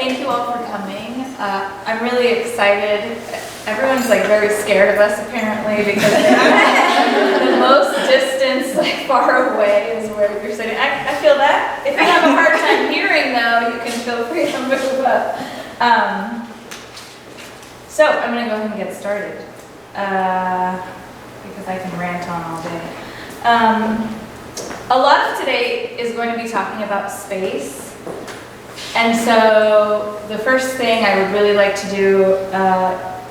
thank you all for coming. I'm really excited. Everyone's like very scared of us apparently because the most distance like far away is where you're sitting. I feel that. If you have a hard time hearing though, you can feel free to move up. So I'm going to go ahead and get started because I can rant on all day. A lot of today is going to be talking about space. And so the first thing I would really like to do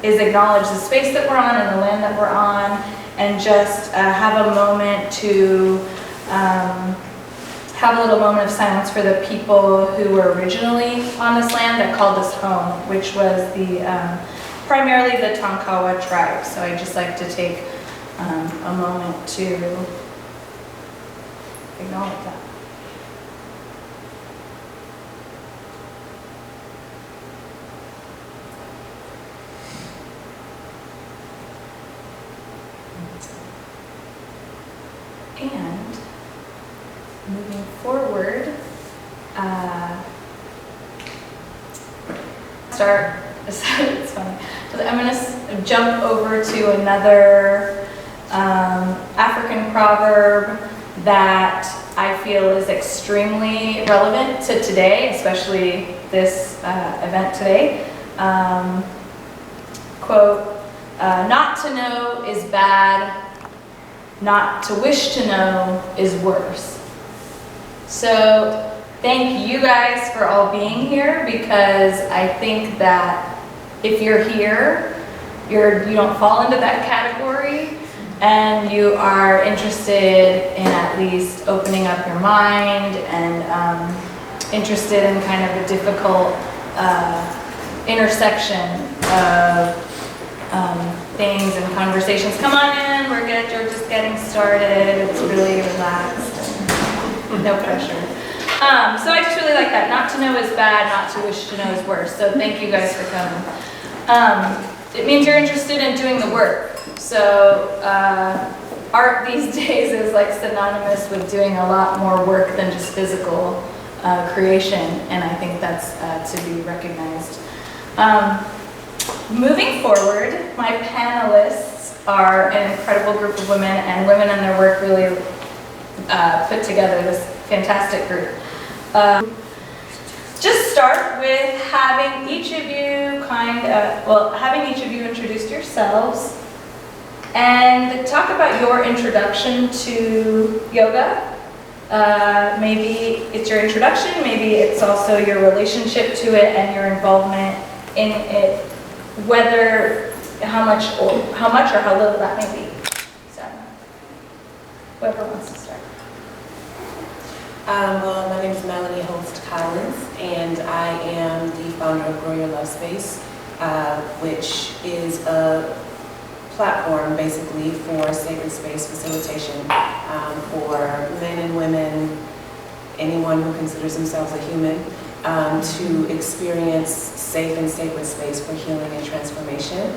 is acknowledge the space that we're on and the land that we're on, and just have a moment to have a little moment of silence for the people who were originally on this land that called us home, which was the primarily the Tonkawa tribe. So I'd just like to take a moment to acknowledge that. And moving forward, it's funny. I'm going to jump over to another African proverb that I feel is extremely relevant to today, especially this event today. Quote, "Not to know is bad. Not to wish to know is worse." So thank you guys for all being here, because I think that if you're here, you don't fall into that category, and you are interested in at least opening up your mind and interested in kind of a difficult intersection of things and conversations. Come on in, we're just getting started. It's really relaxed and no pressure. So I just really like that. Not to know is bad, not to wish to know is worse. So thank you guys for coming. It means you're interested in doing the work. So art these days is like synonymous with doing a lot more work than just physical creation, and I think that's to be recognized. Moving forward, my panelists are an incredible group of women, and women and their work really put together this fantastic group. Just start with having each of you introduce yourselves and talk about your introduction to yoga. Maybe it's your introduction, maybe it's also your relationship to it and your involvement in it, whether how much or how little that may be. So, whoever wants to start. Well, my name is Melanie Holst-Collins, and I am the founder of Grow Your Love Space, which is a platform basically for sacred space facilitation for men and women, anyone who considers themselves a human, to experience safe and sacred space for healing and transformation,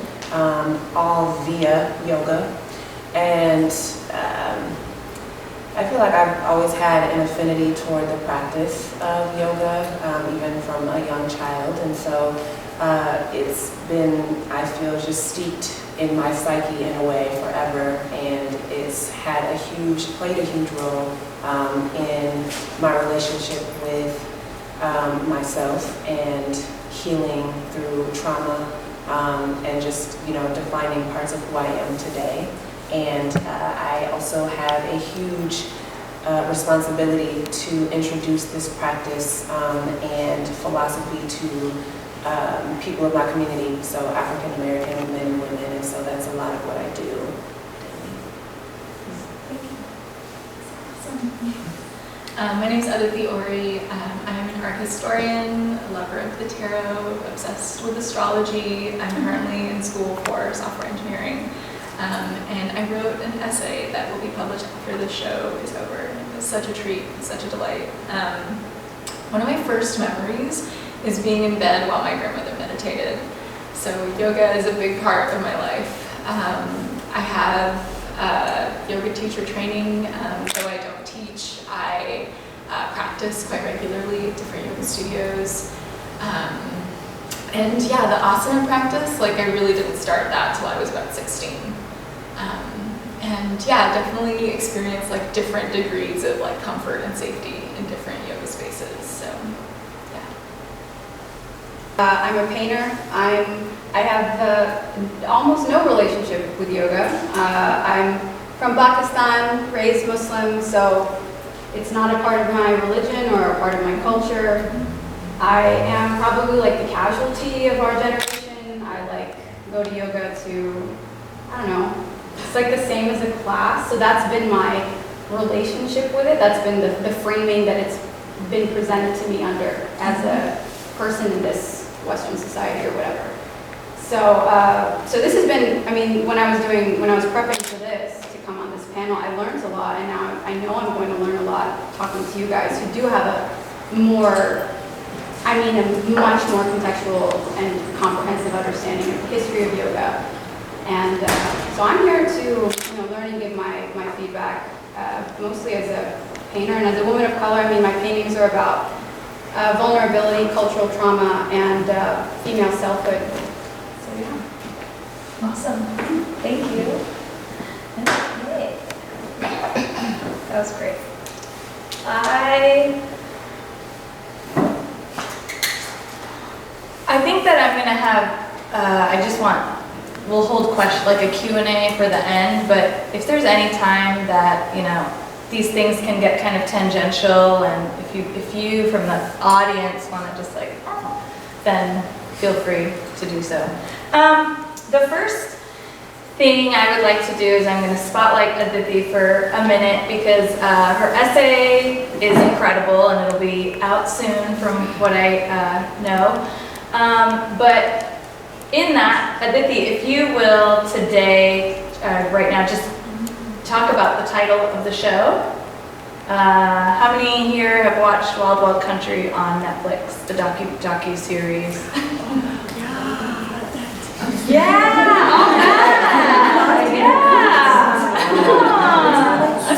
all via yoga. And I feel like I've always had an affinity toward the practice of yoga, even from a young child. And so it's been, I feel, just steeped in my psyche in a way forever, and it's played a huge role in my relationship with myself and healing through trauma, and just, defining parts of who I am today. And I also have a huge responsibility to introduce this practice and philosophy to people of my community, so African American men and women, and so that's a lot of what I do. My name is Aditi Ohri. I'm an art historian, a lover of the tarot, obsessed with astrology. I'm currently in school for software engineering, and I wrote an essay that will be published after the show is over. It was such a treat, such a delight. One of my first memories is being in bed while my grandmother meditated. So yoga is a big part of my life. I have yoga teacher training, though I don't teach. I practice quite regularly at different yoga studios. And yeah, the asana practice, like I really didn't start that till I was about 16. And yeah, definitely experienced like different degrees of like comfort and safety in different yoga spaces. So yeah. I'm a painter. I have almost no relationship with yoga. I'm from Pakistan, raised Muslim, so it's not a part of my religion or a part of my culture. I am probably like the casualty of our generation. I like go to yoga to, I don't know, it's like the same as a class. So that's been my relationship with it. That's been the framing that it's been presented to me under as a person in this Western society or whatever. So, so this has been, I mean, when I was prepping for this to come on this panel, I learned a lot, and now I know I'm going to learn a lot talking to you guys who do have a much more contextual and comprehensive understanding of the history of yoga. And so I'm here to learn and give my feedback, mostly as a painter and as a woman of color. I mean, my paintings are about vulnerability, cultural trauma, and female selfhood. So yeah. Awesome. Thank you. Okay. That was great. I think that I'm going to have, we'll hold like a Q&A for the end, but if there's any time that, these things can get kind of tangential, and if you from the audience want to just like, then feel free to do so. The first thing I would like to do is I'm going to spotlight Aditi for a minute, because her essay is incredible and it'll be out soon from what I know. But in that, Aditi, if you will today, right now, just talk about the title of the show. How many here have watched Wild Wild Country on Netflix, the docu-series? Yeah! All right! Yeah!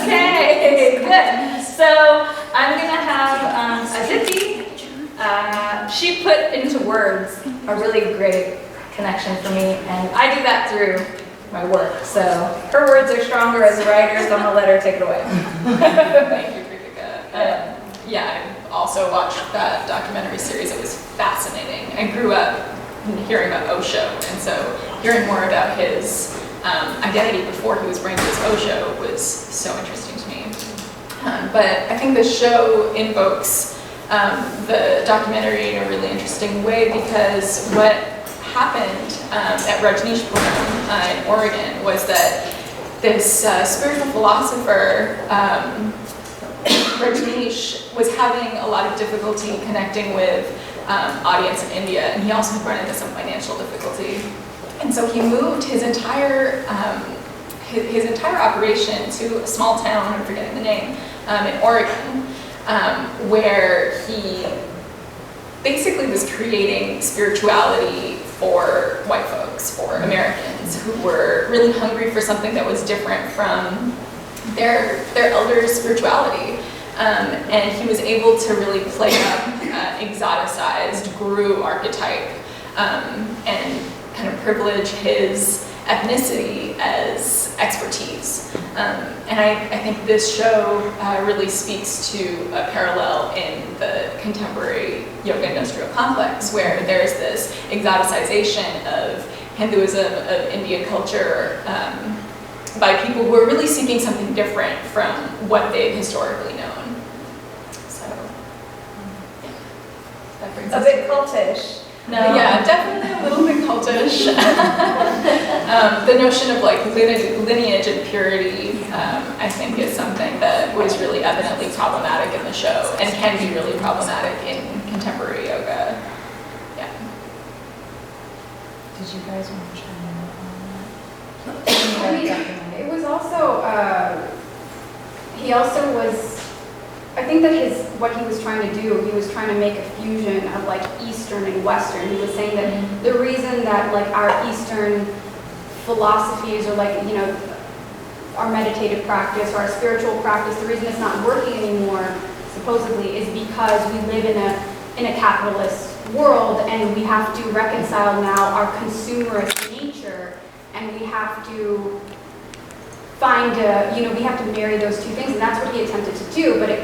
Okay, good. So I'm going to have Aditi. She put into words a really great connection for me, and I do that through my work. So her words are stronger as a writer, so I'm going to let her take it away. Thank you, Preetika. Yeah, I also watched that documentary series. It was fascinating. I grew up hearing about Osho, and so hearing more about his identity before he was brained as Osho was so interesting to me. But I think the show invokes the documentary in a really interesting way, because what happened at Rajneeshpuram in Oregon was that this spiritual philosopher, Rajneesh, was having a lot of difficulty connecting with audience in India, and he also had run into some financial difficulty. And so he moved his entire operation to a small town, I'm forgetting the name, in Oregon, where he basically was creating spirituality for white folks, for Americans who were really hungry for something that was different from their elders' spirituality. And he was able to really play up exoticized guru archetype and kind of privilege his ethnicity as expertise. And I think this show really speaks to a parallel in the contemporary yoga industrial complex, where there's this exoticization of Hinduism, of Indian culture, by people who are really seeking something different from what they've historically known. So, yeah. That brings A us bit to cultish. No. Yeah, definitely a little bit cultish. The notion of like lineage and purity, I think, is something that was really evidently problematic in the show, and can be really problematic in contemporary yoga. Yeah. Did you guys want to chime in on that? I mean, it was also, he also was, I think that what he was trying to do, he was trying to make a fusion of like Eastern and Western. He was saying that the reason that like our Eastern philosophies, or like, our meditative practice or our spiritual practice, the reason it's not working anymore, supposedly, is because we live in a in a capitalist world, and we have to reconcile now our consumerist nature, and we have to find a, we have to marry those two things, and that's what he attempted to do, but it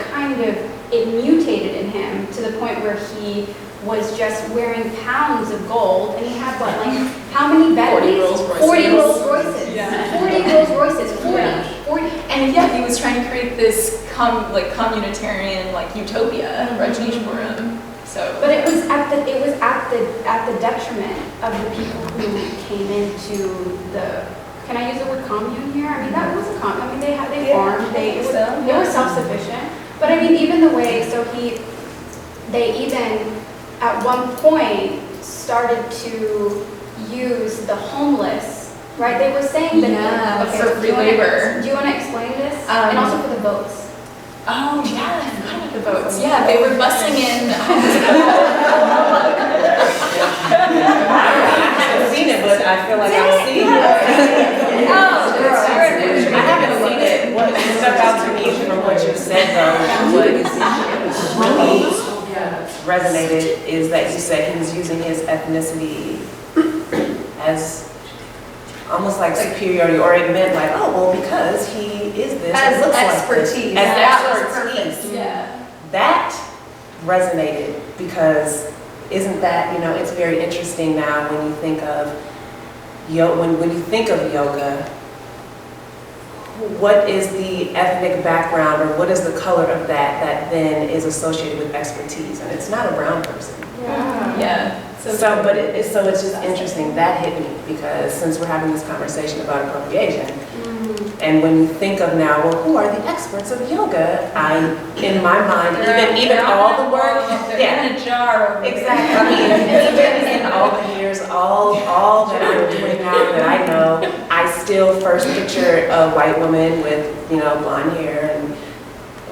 mutated in him to the point where he was just wearing pounds of gold, and he had what, like, how many Bentleys? 40 Rolls Royces. Yeah. 40 Rolls Royces. 40. Yeah. 40. And yeah, he was trying to create this communitarian utopia, Rajneeshpuram. So, But it was at the detriment of the people who came into the. Can I use the word commune here? I mean, that was a commune. I mean, they farmed. They were self-sufficient. But I mean, even the way they even at one point started to use the homeless. Right? They were saying that for free labor. Do you want to explain this? And also for the votes. Oh yeah, I forgot about the votes. Yeah, they were busing in. I haven't seen it, but I feel like I've seen it. I haven't seen it. What stuck out to me from what you said, though, what really resonated is that you said he was using his ethnicity as almost like superiority, or it meant like, oh, well, because he is this, As it looks expertise. like this. As That was expertise. perfect. Yeah. That resonated because isn't that, it's very interesting now when you think of when you think of yoga, what is the ethnic background or what is the color of that then is associated with expertise, and it's not a brown person. Yeah. So it's just interesting, that hit me, because since we're having this conversation about appropriation, and when you think of now, well, who are the experts of yoga? In my mind, even all the work, in a jar. exactly. I mean, even in all the years, all that I'm doing now that I know, I still first picture a white woman with blonde hair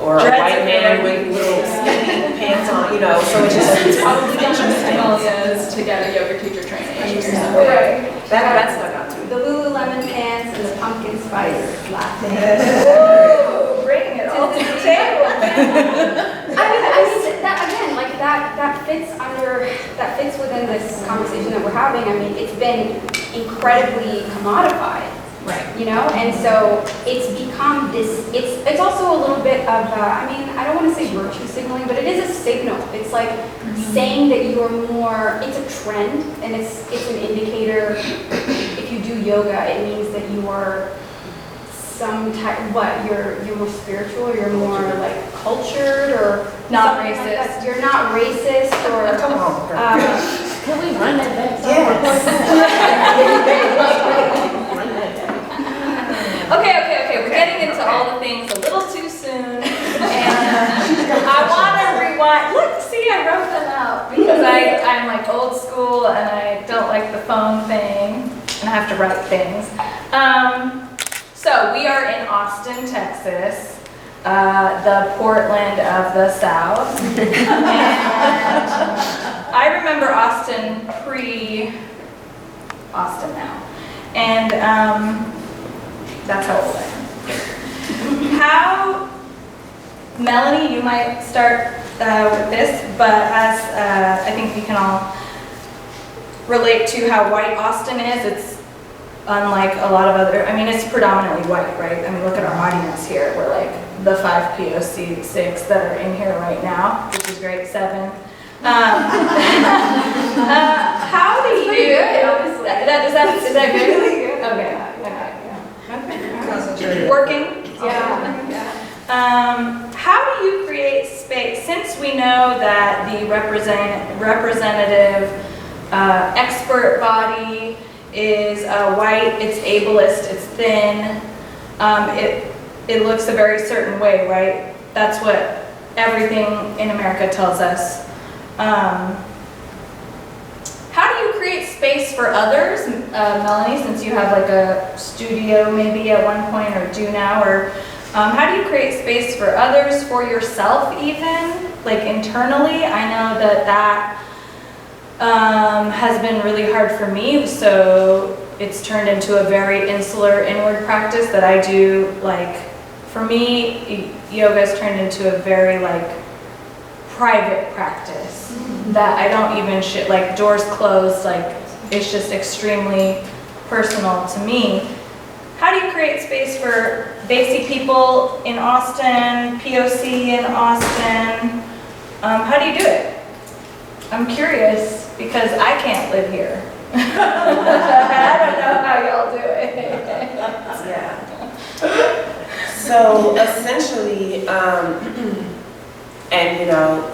or a white man with little skinny pants on, so it's just Probably Himalayas to get a yoga teacher training or something. Right. that stuck out to me. The Lululemon pants and the pumpkin spice latte. Woo! Bring it all to the table. I mean, that again, like that fits within this conversation that we're having. I mean, it's been incredibly commodified. Right. And so it's become this, it's also a little bit of, I don't want to say virtue signaling, but it is a signal. It's like saying that you're more, it's a trend, and it's an indicator. If you do yoga, it means that you are some type, you're more spiritual, you're more like cultured, or Not something like racist. that. You're not racist, or Come on, girl. Can we run that back? Okay, we're getting into all the things a little too soon, and I want to rewind. Look, see, I wrote them out because I'm like old school and I don't like the phone thing, and I have to write things. So we are in Austin, Texas, the Portland of the South, and I remember Austin pre-Austin now, and that's how old I am. Melanie, you might start with this, but as I think we can all relate to how white Austin is, it's unlike a lot of other, it's predominantly white, right? Look at our audience here. We're like the 5 POC 6 that are in here right now, which is great, 7. How do you... pretty good, honestly. Is that good? Really good. Okay. Working? yeah. How do you create space, since we know that the representative expert body is white, it's ableist, it's thin, it looks a very certain way, right? That's what everything in America tells us. How do you create space for others, Melanie, since you have like a studio maybe at one point, or do now, or how do you create space for others, for yourself even, like internally? I know that has been really hard for me, so it's turned into a very insular inward practice that I do. Like, for me, yoga has turned into a very like private practice that I don't even like doors closed, like it's just extremely personal to me. How do you create space for BASI people in Austin, POC in Austin? How do you do it? I'm curious because I can't live here. I don't know how y'all do it. Yeah. So essentially, and you know,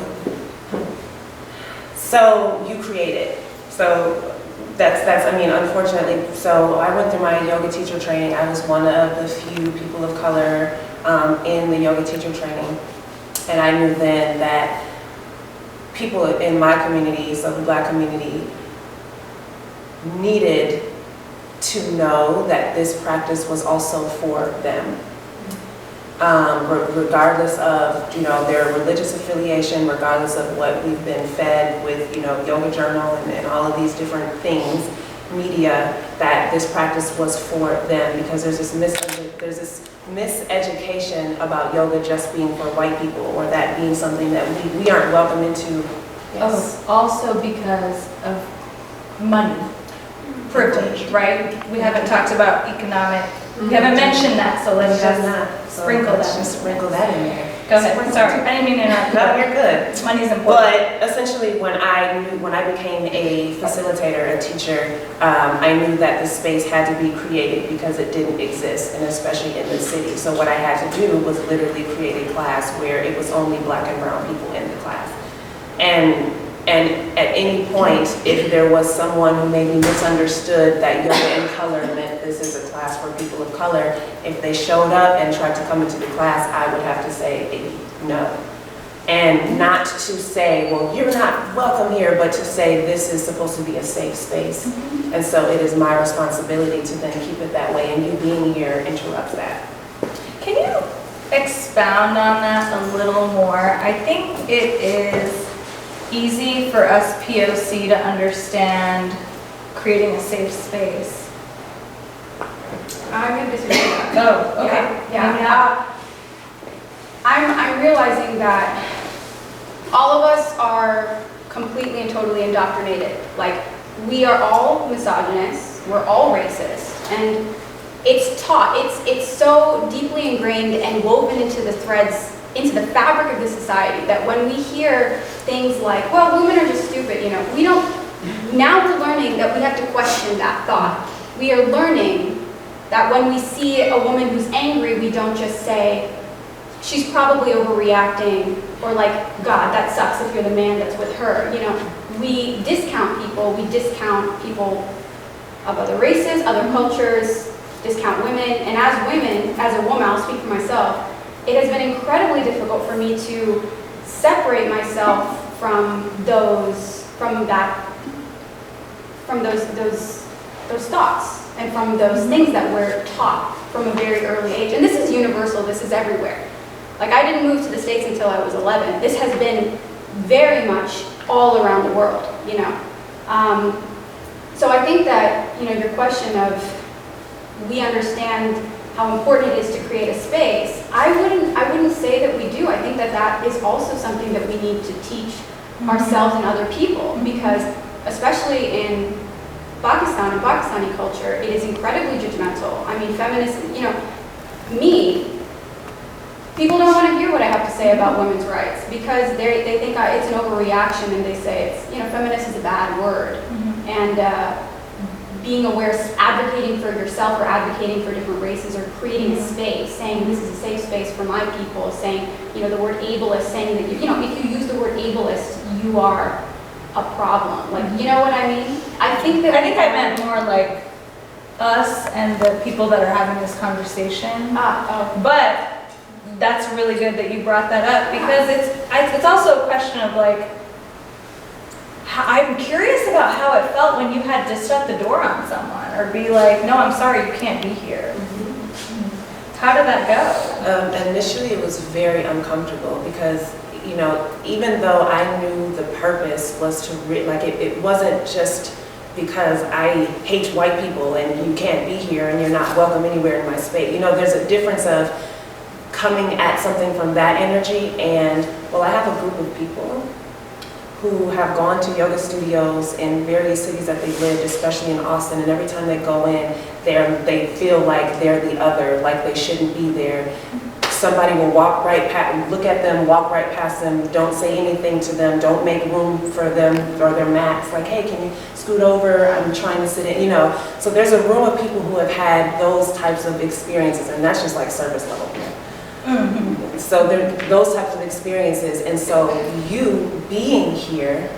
so you create it. So that's, I mean, unfortunately, so I went through my yoga teacher training. I was one of the few people of color in the yoga teacher training. And I knew then that people in my community, so the Black community, needed to know that this practice was also for them. Regardless of, you know, their religious affiliation, regardless of what we've been fed with, you know, Yoga Journal and all of these different things, media, that this practice was for them, because there's this miseducation about yoga just being for white people, or that being something that we aren't welcome into. Yes. Oh, also because of money, privilege, right? We haven't talked about economic. We haven't mentioned that, so let's just sprinkle that. Just sprinkle that in there. Go ahead. Sorry, I didn't mean to interrupt. No, you're good. Money's important. But essentially, when I became a facilitator, a teacher, I knew that the space had to be created because it didn't exist, and especially in the city. So what I had to do was literally create a class where it was only Black and brown people in the class. And at any point, if there was someone who maybe misunderstood that yoga in color meant this is a class for people of color, if they showed up and tried to come into the class, I would have to say no. And not to say, well, you're not welcome here, but to say this is supposed to be a safe space. And so it is my responsibility to then keep it that way, and you being here interrupts that. Can you expound on that a little more? I think it is easy for us POC to understand creating a safe space. I'm going to disagree with that. Oh, okay. Yeah. I'm realizing that all of us are completely and totally indoctrinated. Like, we are all misogynists, we're all racist, and it's taught, it's so deeply ingrained and woven into the threads, into the fabric of the society, that when we hear things like, well, women are just stupid, you know, we don't, now we're learning that we have to question that thought. We are learning that when we see a woman who's angry, we don't just say, she's probably overreacting, or like, God, that sucks if you're the man that's with her. You know, we discount people of other races, other cultures, discount women, and as women, as a woman, I'll speak for myself, it has been incredibly difficult for me to separate myself from those thoughts and from those things that we're taught from a very early age. And this is universal, this is everywhere. Like, I didn't move to the States until I was 11. This has been very much all around the world, you know. So I think that, you know, your question of we understand how important it is to create a space, I wouldn't say that we do. I think that that is also something that we need to teach ourselves and other people, because especially in Pakistan and Pakistani culture, it is incredibly judgmental. I mean, feminists, you know, people don't want to hear what I have to say about women's rights because they think it's an overreaction, and they say it's, you know, feminist is a bad word. And being aware, advocating for yourself or advocating for different races, or creating a space, saying this is a safe space for my people, saying, you know, the word ableist, saying that, you know, if you use the word ableist, you are a problem. Like, you know what I mean? I think I meant more like us and the people that are having this conversation. But that's really good that you brought that up, because it's also a question of like, I'm curious about how it felt when you had to shut the door on someone or be like, no, I'm sorry, you can't be here. How did that go? Initially, it was very uncomfortable because, you know, even though I knew the purpose was to, it wasn't just because I hate white people and you can't be here and you're not welcome anywhere in my space. You know, there's a difference of coming at something from that energy and Well, I have a group of people who have gone to yoga studios in various cities that they've lived, especially in Austin, and every time they go in, they feel like they're the other, like they shouldn't be there. Somebody will walk right past, look at them, walk right past them, don't say anything to them, don't make room for them or their mats, like, hey, can you scoot over, I'm trying to sit in, you know. So there's a room of people who have had those types of experiences, and that's just like service level. So there those types of experiences, and so you being here,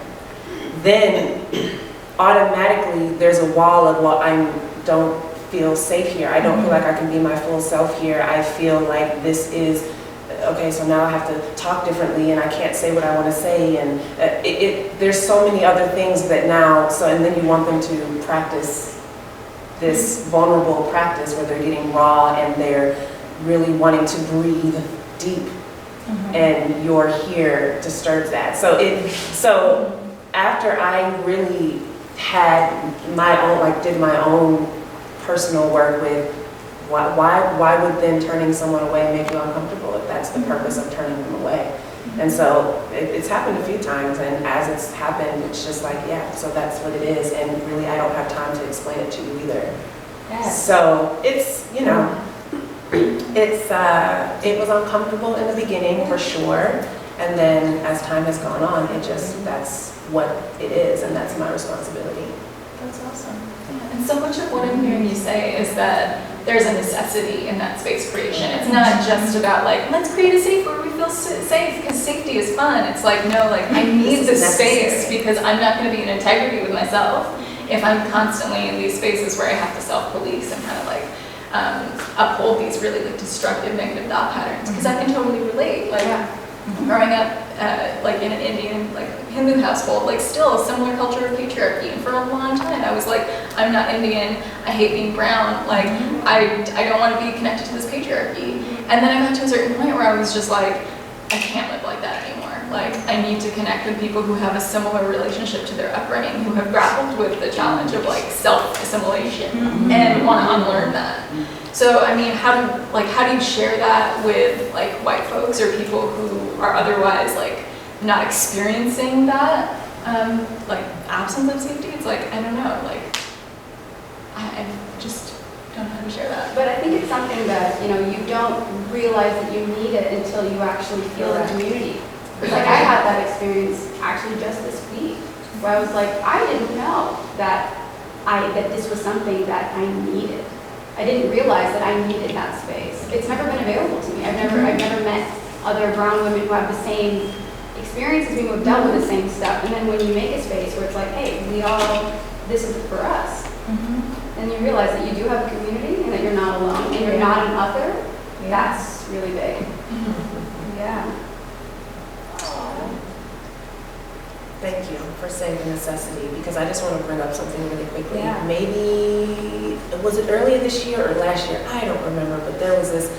then automatically there's a wall of, well, I don't feel safe here. I don't feel like I can be my full self here. I feel like this is, okay, so now I have to talk differently and I can't say what I want to say, and there's so many other things that now, so, and then you want them to practice this vulnerable practice where they're getting raw and they're really wanting to breathe deep, and you're here disturbs that. So after I really had my own, like did my own personal work with why would then turning someone away make you uncomfortable if that's the purpose of turning them away? And so it's happened a few times, and as it's happened, it's just like, yeah, so that's what it is, and really I don't have time to explain it to you either. Yes. So it's, you know, it was uncomfortable in the beginning for sure, and then as time has gone on, that's what it is, and that's my responsibility. That's awesome. Yeah. And so much of what I'm hearing you say is that there's a necessity in that space creation. It's not just about like, let's create a safe where we feel safe because safety is fun. It's like, no, like I need this space because I'm not going to be in integrity with myself if I'm constantly in these spaces where I have to self-police and kind of like uphold these really like destructive negative thought patterns, because I can totally relate. Like growing up like in an Indian like Hindu household, like still a similar culture of patriarchy, and for a long time I was like, I'm not Indian, I hate being brown, like I don't want to be connected to this patriarchy. And then I got to a certain point where I was just like, I can't live like that anymore. Like I need to connect with people who have a similar relationship to their upbringing, who have grappled with the challenge of like self-assimilation and want to unlearn that. So I mean, how do you share that with like white folks or people who are otherwise like not experiencing that like absence of safety? It's like, I don't know, like I just don't know how to share that. But I think it's something that, you know, you don't realize that you need it until you actually feel the community. Like I had that experience actually just this week, where I was like, I didn't know that this was something that I needed. I didn't realize that I needed that space. It's never been available to me. I've never met other brown women who have the same experience as me, who have dealt with the same stuff. And then when you make a space where it's like, hey, this is for us. And you realize that you do have a community and that you're not alone and you're not an other. That's really big. Yeah. Thank you for saying the necessity, because I just want to bring up something really quickly. Yeah. Maybe, was it earlier this year or last year? I don't remember, but there was this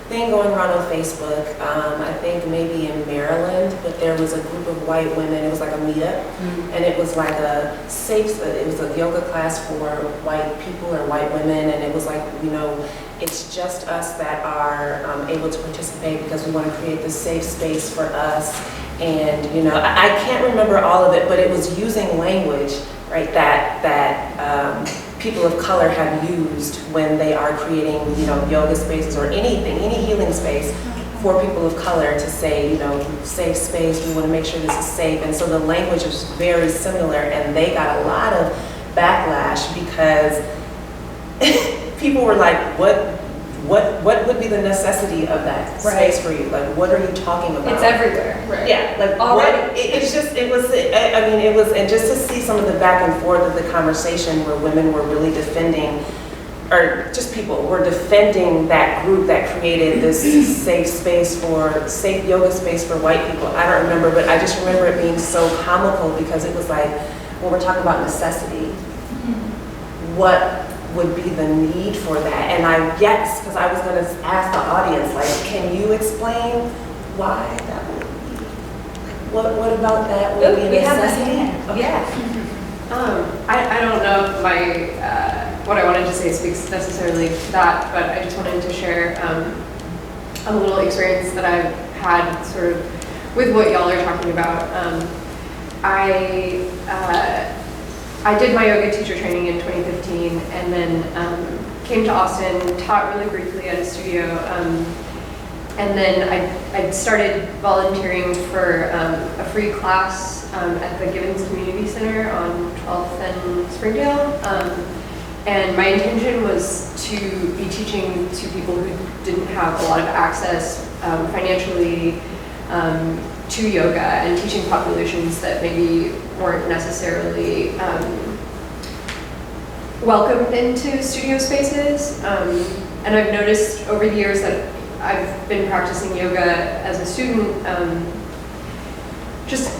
thing going around on Facebook, I think maybe in Maryland, but there was a group of white women, it was like a meetup, and it was like it was a yoga class for white people or white women, and it was like, you know, it's just us that are able to participate because we want to create this safe space for us. And, you know, I can't remember all of it, but it was using language, right, that people of color have used when they are creating, you know, yoga spaces or anything, any healing space for people of color, to say, you know, safe space, we want to make sure this is safe. And so the language is very similar, and they got a lot of backlash because people were like, what would be the necessity of that space for you? Like, what are you talking about? It's everywhere. Right. Yeah, like already. And just to see some of the back and forth of the conversation where women were really defending, or just people were defending that group that created this safe yoga space for white people. I don't remember, but I just remember it being so comical because it was like, when we're talking about necessity, what would be the need for that? And I guess, because I was going to ask the audience, like, can you explain why that would be? What about that would be a necessity? Yeah. I don't know if what I wanted to say speaks necessarily to that, but I just wanted to share a little experience that I've had sort of with what y'all are talking about. I did my yoga teacher training in 2015, and then came to Austin, taught really briefly at a studio, and then I started volunteering for a free class at the Gibbons Community Center on 12th and Springdale. And my intention was to be teaching to people who didn't have a lot of access financially to yoga, and teaching populations that maybe weren't necessarily welcomed into studio spaces. And I've noticed over the years that I've been practicing yoga as a student, just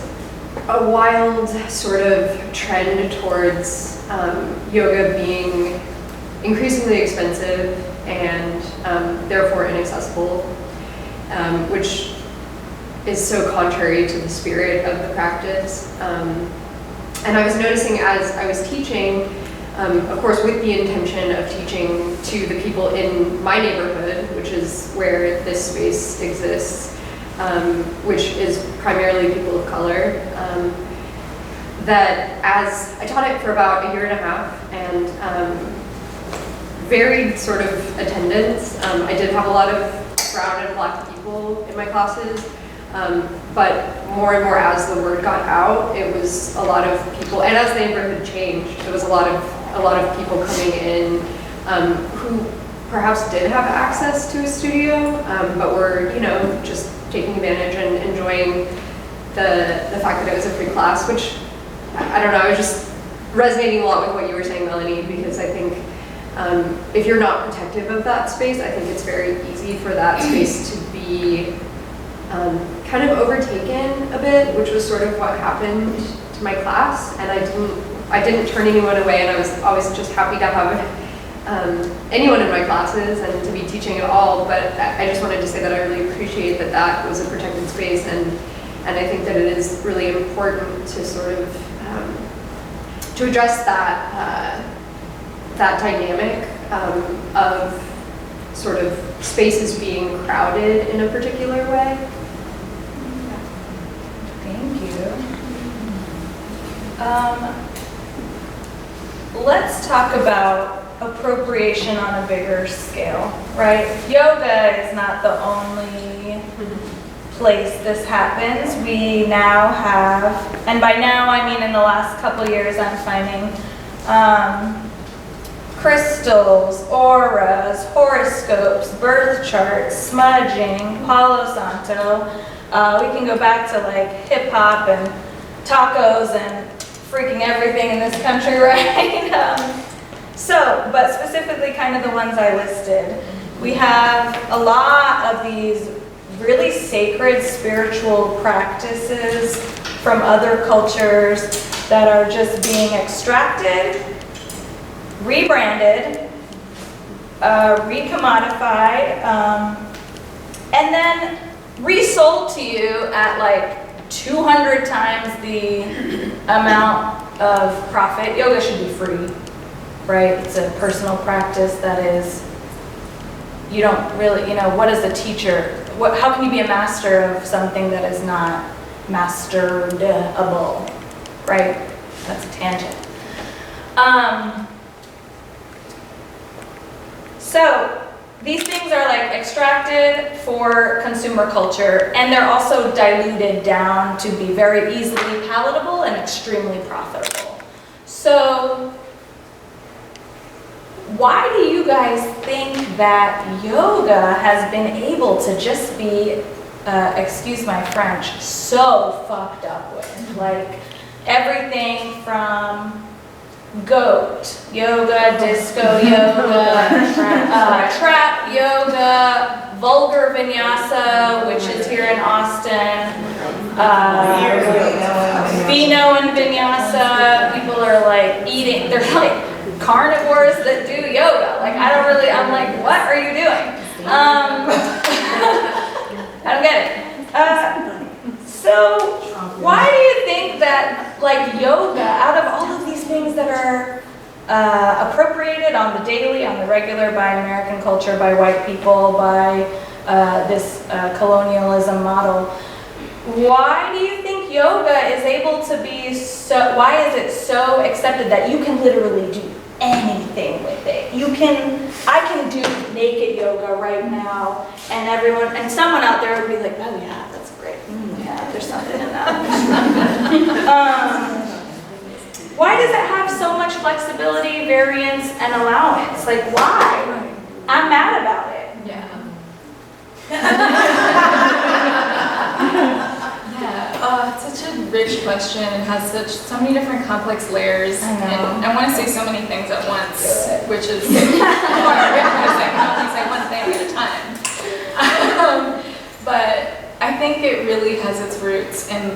a wild sort of trend towards yoga being increasingly expensive and therefore inaccessible, which is so contrary to the spirit of the practice. And I was noticing as I was teaching, of course with the intention of teaching to the people in my neighborhood, which is where this space exists, which is primarily people of color, that as I taught it for about a year and a half, and varied sort of attendance. I did have a lot of brown and black people in my classes, but more and more as the word got out, it was a lot of people, and as the neighborhood changed, it was a lot of people coming in who perhaps did have access to a studio, but were, just taking advantage and enjoying the fact that it was a free class, which, I don't know, I was just resonating a lot with what you were saying, Melanie, because I think if you're not protective of that space, I think it's very easy for that space to be kind of overtaken a bit, which was sort of what happened to my class, and I didn't turn anyone away, and I was always just happy to have anyone in my classes and to be teaching at all, but I just wanted to say that I really appreciate that that was a protected space, and I think that it is really important to sort of to address that that dynamic of sort of spaces being crowded in a particular way. Thank you. Let's talk about appropriation on a bigger scale, right? Yoga is not the only place this happens. We now have, and by now I mean in the last couple years, I'm finding crystals, auras, horoscopes, birth charts, smudging, Palo Santo. We can go back to like hip hop and tacos and freaking everything in this country, right? But specifically kind of the ones I listed. We have a lot of these really sacred spiritual practices from other cultures that are just being extracted, rebranded, recommodified, and then resold to you at like 200 times the amount of profit. Yoga should be free, right? It's a personal practice that is, you don't really, what is a teacher? How can you be a master of something that is not masterable, right? That's a tangent. So these things are like extracted for consumer culture, and they're also diluted down to be very easily palatable and extremely profitable. So why do you guys think that yoga has been able to just be, excuse my French, so fucked up with? Like everything from goat yoga, disco yoga, trap yoga, vulgar vinyasa, which is here in Austin, Vino and vinyasa. People are like eating, they're like carnivores that do yoga. Like I'm like, what are you doing? I don't get it. So why do you think that like yoga, out of all of these things that are appropriated on the daily, on the regular by American culture, by white people, by this colonialism model, why do you think yoga is able to be so, why is it so accepted that you can literally do anything with it? I can do naked yoga right now, and someone out there would be like, oh yeah, that's great. Yeah, there's something in that. Why does it have so much flexibility, variance, and allowance? Like, why? I'm mad about it. Yeah. It's such a rich question. It has so many different complex layers. I know. And I want to say so many things at once, which is hard. I can only say one thing at a time. But I think it really has its roots in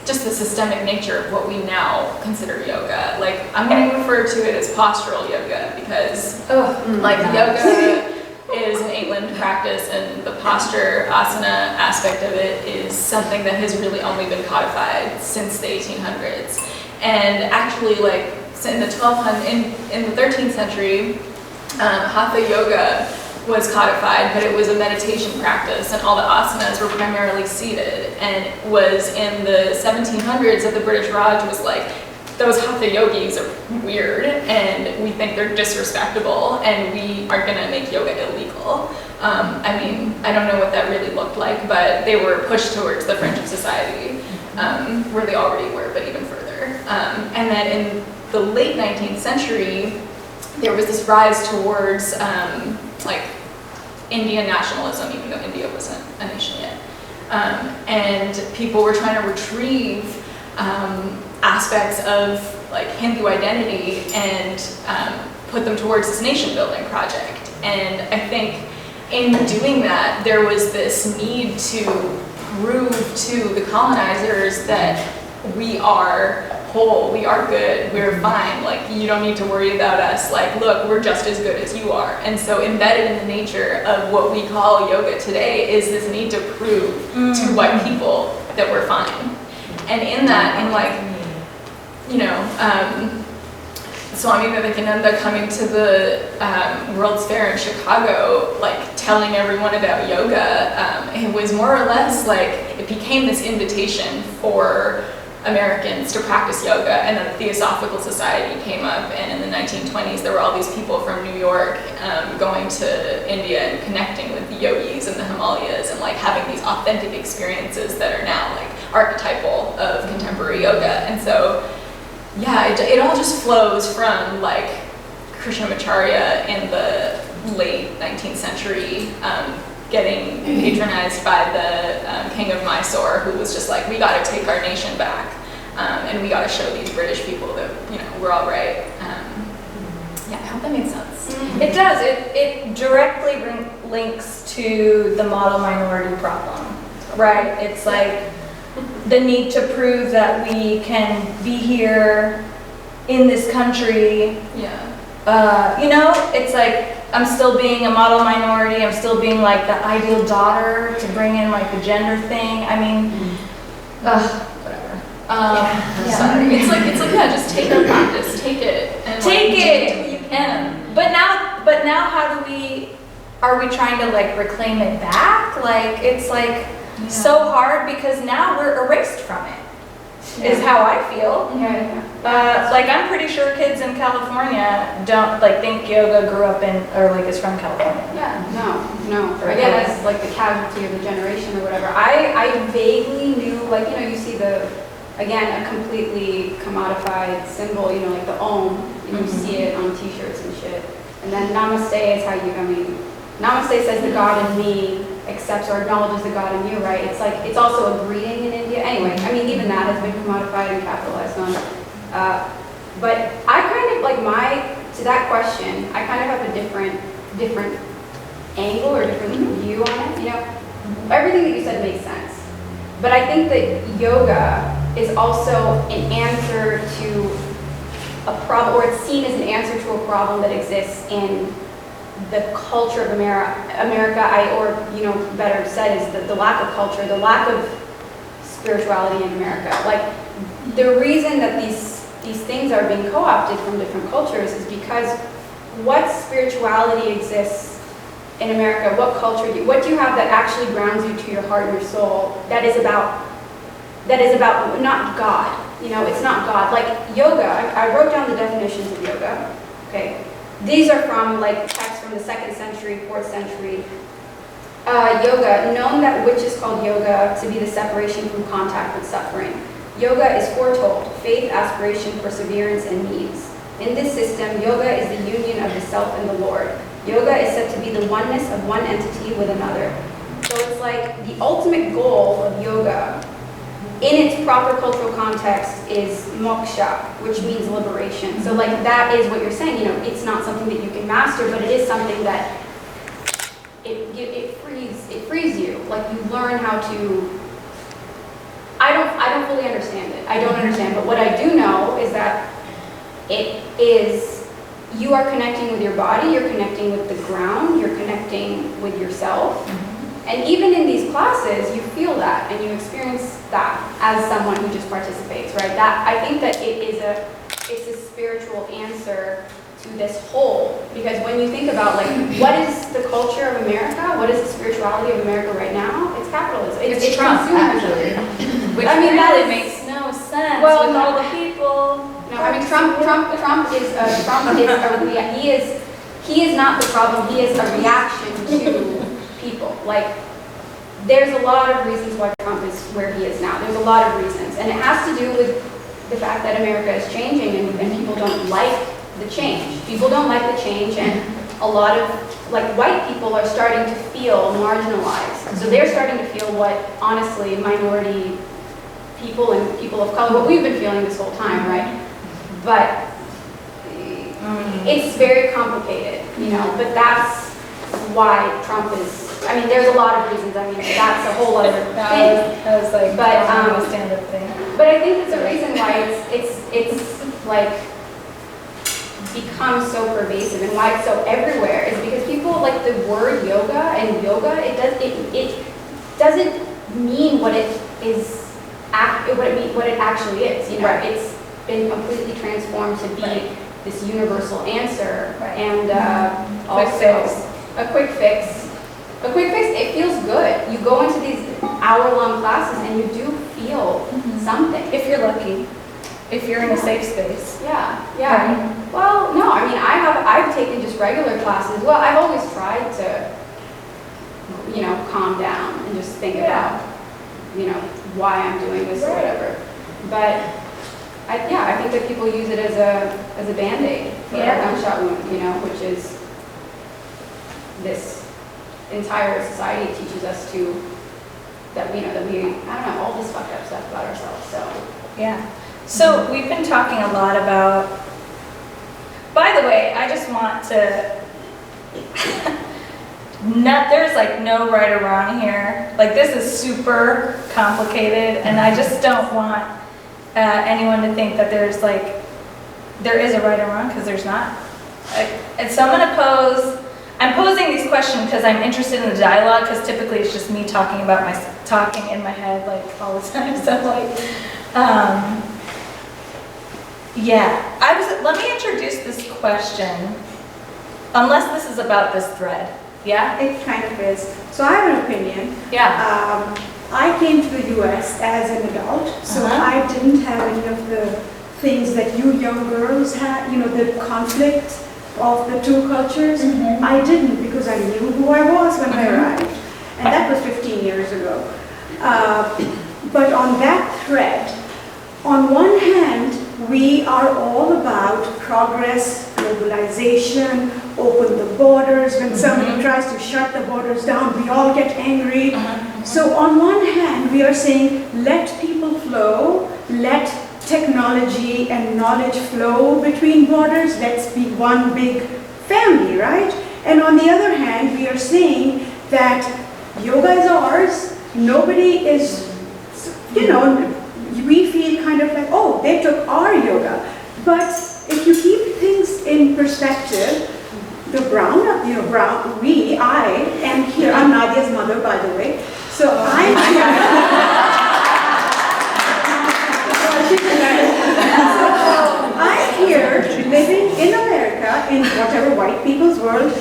just the systemic nature of what we now consider yoga. Like, I'm going to refer to it as postural yoga because yoga is an 8-limb practice, and the posture asana aspect of it is something that has really only been codified since the 1800s. And actually, like, in the 13th century, hatha yoga was codified, but it was a meditation practice, and all the asanas were primarily seated. And it was in the 1700s that the British Raj was like, those hatha yogis are weird, and we think they're disrespectable, and we are gonna make yoga illegal. I mean, I don't know what that really looked like, but they were pushed towards the fringe of society, where they already were, but even further. And then in the late 19th century, there was this rise towards Indian nationalism, even though India wasn't a nation yet. And people were trying to retrieve aspects of Hindu identity and put them towards this nation building project. And I think in doing that, there was this need to prove to the colonizers that we are whole, we are good, we're fine, you don't need to worry about us, look, we're just as good as you are. And so embedded in the nature of what we call yoga today is this need to prove to white people that we're fine. And in that, Swami Vivekananda coming to the World's Fair in Chicago, telling everyone about yoga, it was more or less it became this invitation for Americans to practice yoga, and then the Theosophical Society came up, and in the 1920s there were all these people from New York going to India and connecting with the yogis in the Himalayas and having these authentic experiences that are now archetypal of contemporary yoga. And so it all just flows from Krishnamacharya in the late 19th century getting patronized by the king of Mysore, who was just we got to take our nation back, and we got to show these British people that we're all right. I hope that made sense. It does. It directly links to the model minority problem, right? It's the need to prove that we can be here in this country. It's I'm still being a model minority, I'm still being the ideal daughter, to bring in the gender thing. I mean, whatever. Sorry. It's just take our practice, take it, and do what you can. But now are we trying to reclaim it back? It's so hard because now we're erased from it. Is how I feel. I'm pretty sure kids in California don't think yoga grew up in or is from California. No. Again, as the casualty of the generation or whatever. I vaguely knew you see a completely commodified symbol, the Om. You see it on T-shirts and shit. And then Namaste is how Namaste says the God in me accepts or acknowledges the God in you, right? It's also a greeting in India. Anyway, even that has been commodified and capitalized on. But I kind of to that question, I kind of have a different angle or different view on it. Everything that you said makes sense. But I think that yoga is also an answer to a problem, or it's seen as an answer to a problem that exists in the culture of America, better said, is the lack of culture, the lack of spirituality in America. The reason that these things are being co-opted from different cultures is because what spirituality exists in America, what culture what do you have that actually grounds you to your heart and your soul, that is about not God, you know, it's not God. Like yoga, I wrote down the definitions of yoga, okay? These are from like texts from the 2nd century, 4th century. Yoga, known that which is called yoga to be the separation from contact with suffering. Yoga is foretold, faith, aspiration, perseverance, and needs. In this system, yoga is the union of the self and the Lord. Yoga is said to be the oneness of one entity with another. So it's like the ultimate goal of yoga in its proper cultural context is moksha, which means liberation. So like that is what you're saying, you know, it's not something that you can master, but it is something that it frees you. Like you learn how to, I don't fully understand it. I don't understand, but what I do know is that it is, you are connecting with your body, you're connecting with the ground, you're connecting with yourself. And even in these classes, you feel that and you experience that as someone who just participates, right? That I think that it's a spiritual answer to this whole, because when you think about like what is the culture of America, what is the spirituality of America right now? It's capitalism. It's Trump, consumerism. actually. Which I mean, really that is- makes no sense Well, with no. all the people. No, I mean Trump he is not the problem. He is a reaction to people. Like there's a lot of reasons why Trump is where he is now. There's a lot of reasons, and it has to do with the fact that America is changing, and people don't like the change. People don't like the change, and a lot of like white people are starting to feel marginalized. So they're starting to feel what honestly minority people and people of color, what we've been feeling this whole time, right? But it's very complicated, you know, but that's why Trump is, I mean, there's a lot of reasons. I mean, that's a whole other thing. That was like But, a stand-up thing. But I think it's a reason why it's like become so pervasive and why it's so everywhere is because people like the word yoga, and yoga, it doesn't mean what it is, what it actually is, you know. Right. It's been completely transformed to be this universal answer, Right. and Quick fix. a quick fix. A quick fix, it feels good. You go into these hour-long classes and you do feel something. If you're lucky. If you're in a safe space. Yeah. Well, no, I mean, I've taken just regular classes. Well, I've always tried to, you know, calm down and just think about, you know, why I'm doing this or whatever. But I think that people use it as a Band-Aid for a gunshot wound, you know, which is this entire society teaches us that we, I don't know, all this fucked up stuff about ourselves, so. Yeah. So we've been talking a lot about, by the way, I just want to, there's like no right or wrong here. Like this is super complicated, and I just don't want anyone to think that there is a right or wrong, because there's not. And so I'm posing these questions because I'm interested in the dialogue, because typically it's just me talking in my head like all the time. So like, let me introduce this question, unless this is about this thread. Yeah? It kind of is. So I have an opinion. Yeah. I came to the US as an adult, so I didn't have any of the things that you young girls had, you know, the conflict of the two cultures. I didn't, because I knew who I was when I arrived. And that was 15 years ago. But on that thread, on one hand, we are all about progress, globalization, open the borders. When somebody tries to shut the borders down, we all get angry. So on one hand, we are saying, let people flow, let technology and knowledge flow between borders, let's be one big family, right? And on the other hand, we are saying that yoga is ours, nobody is, you know, we feel kind of like, oh, they took our yoga. But if you keep things in perspective, I am here, I'm Nadia's mother, by the way, so I'm here living in America, in whatever white people's world,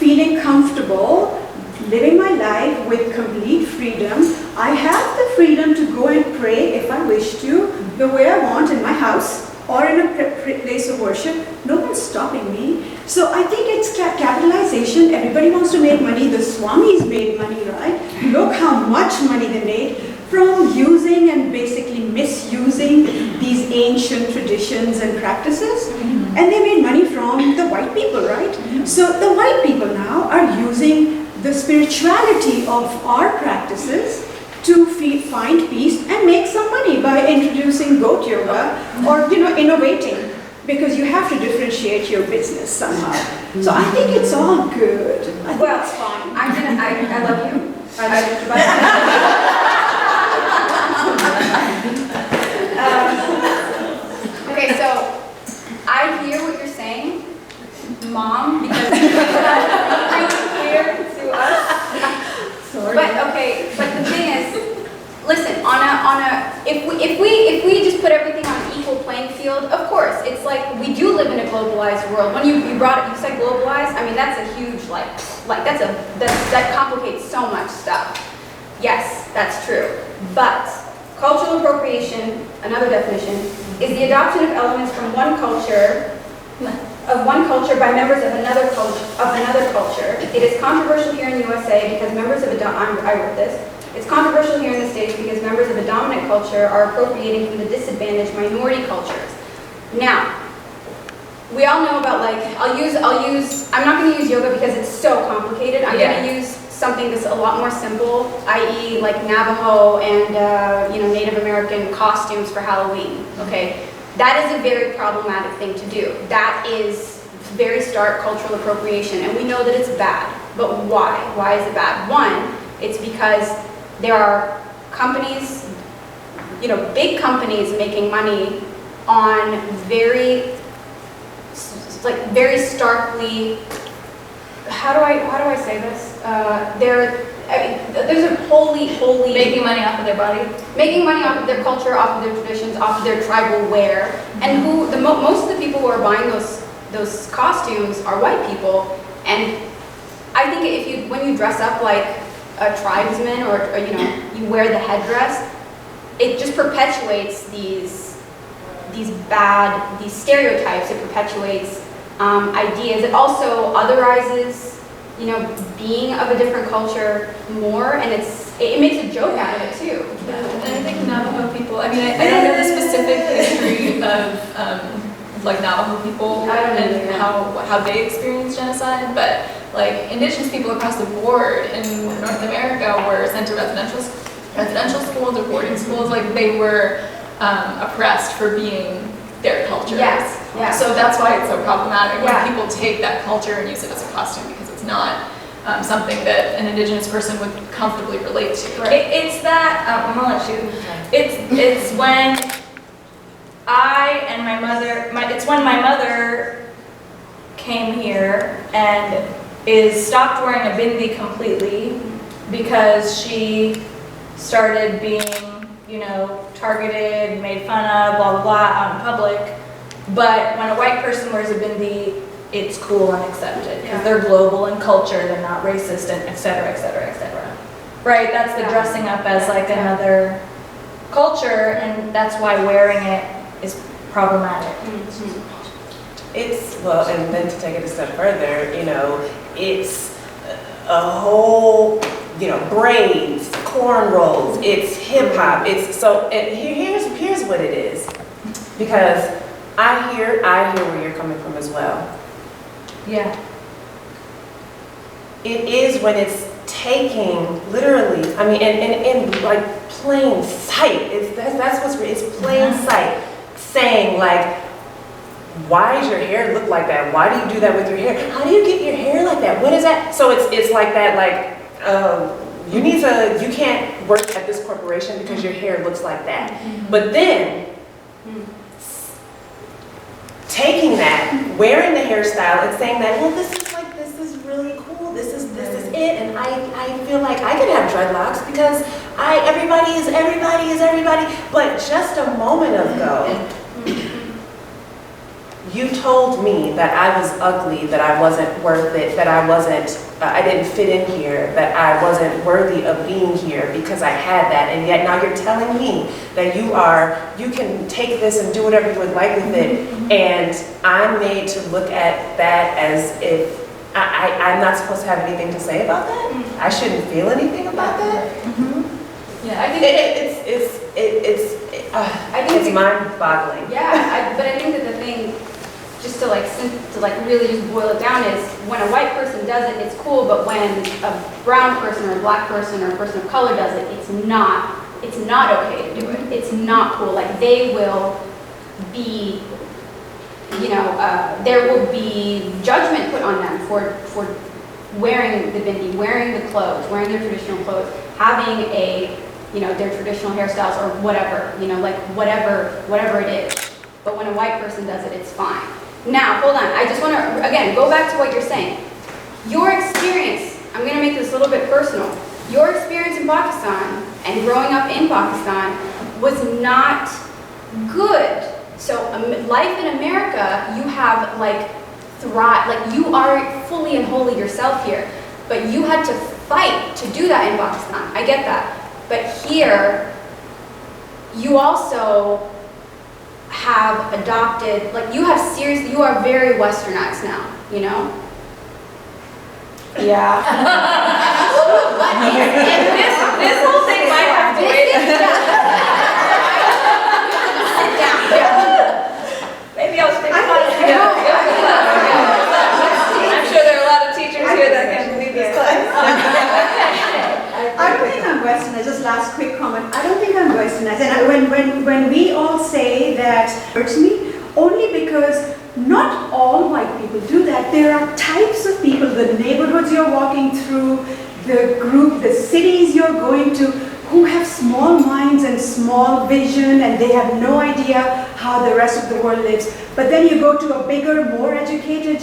feeling comfortable, living my life with complete freedom. I have the freedom to go and pray if I wish to, the way I want in my house or in a place of worship. No one's stopping me. So I think it's capitalization. Everybody wants to make money. The Swamis made money, right? Look how much money they made from using and basically misusing these ancient traditions and practices. And they made money from the white people, right? So the white people now are using the spirituality of our practices to find peace and make some money by introducing goat yoga or innovating, because you have to differentiate your business somehow. So I think it's all good. I think it's fine. I love you. Okay, so I hear what you're saying, Mom, because it's really clear to us. Sorry. But the thing is, listen, if we just put everything on an equal playing field, of course, it's like we do live in a globalized world. When you said globalized, I mean that's a huge that complicates so much stuff. Yes, that's true. But cultural appropriation, another definition, is the adoption of elements from one culture by members of another culture. It is controversial here in the USA because members of I wrote this. It's controversial here in the States because members of a dominant culture are appropriating from the disadvantaged minority cultures. Now, we all know about I'm not going to use yoga because it's so complicated. I'm going to use something that's a lot more simple, i.e. like Navajo and Native American costumes for Halloween. Okay, that is a very problematic thing to do. That is very stark cultural appropriation, and we know that it's bad. But why? Why is it bad? One, it's because there are companies, big companies making money on very starkly. How do I say this? There's a wholly Making money off of their body. making money off of their culture, off of their traditions, off of their tribal wear, and most of the people who are buying those costumes are white people. And I think when you dress up like a tribesman or you wear the headdress, it just perpetuates these stereotypes. It perpetuates ideas. It also otherizes being of a different culture more, and it makes a joke out of it too. And I think Navajo people, I don't know the specific history of Navajo people and how they experienced genocide, but indigenous people across the board in North America were sent to residential schools or boarding schools. They were oppressed for being their culture. Yes. Yeah. So that's why it's so problematic when people take that culture and use it as a costume, because it's not something that an indigenous person would comfortably relate to. Right. It's that, I'm gonna let you, it's when it's when my mother came here and stopped wearing a bindi completely because she started being, targeted, made fun of, blah, blah, blah, out in public. But when a white person wears a bindi, it's cool and accepted because they're global in culture, they're not racist, and et cetera, et cetera, et cetera. Right, that's the dressing up as another culture, and that's why wearing it is problematic. And then to take it a step further, it's a whole, braids, cornrows, it's hip hop, here's what it is, because I hear where you're coming from as well. Yeah. It is when it's taking literally, in plain sight. It's plain sight, saying why does your hair look like that? Why do you do that with your hair? How do you get your hair like that? What is that? So it's like that, you can't work at this corporation because your hair looks like that. But then taking that, wearing the hairstyle and saying that, well, this is really cool, this is it, and I feel like I could have dreadlocks because everybody is everybody, but just a moment ago, you told me that I was ugly, that I wasn't worth it, that I didn't fit in here, that I wasn't worthy of being here because I had that, and yet now you're telling me that you can take this and do whatever you would like with it, and I'm made to look at that as if I'm not supposed to have anything to say about that? I shouldn't feel anything about that? Yeah, I think It's mind-boggling. yeah, but I think that the thing, just to really just boil it down, is when a white person does it, it's cool, but when a brown person or a black person or a person of color does it, it's not okay to do it. It's not cool. Like, they will be, there will be judgment put on them for wearing the bindi, wearing the clothes, wearing their traditional clothes, having their traditional hairstyles or whatever, whatever it is. But when a white person does it, it's fine. Now, hold on. I just want to, again, go back to what you're saying. Your experience, I'm going to make this a little bit personal. Your experience in Pakistan and growing up in Pakistan was not good. So life in America, you have you are fully and wholly yourself here. But you had to fight to do that in Pakistan. I get that. But here, you also have adopted, you are very westernized now, Yeah. This whole thing might have to wait. Sit down. Maybe I'll stick on it. I'm sure there are a lot of teachers here that can lead this class. I don't think I'm westernized. Just last quick comment. I don't think I'm westernized. And when we all say that hurts me, only because not all white people do that. There are types of people, the neighborhoods you're walking through, the cities you're going to, who have small minds and small vision, and they have no idea how the rest of the world lives. But then you go to a bigger, more educated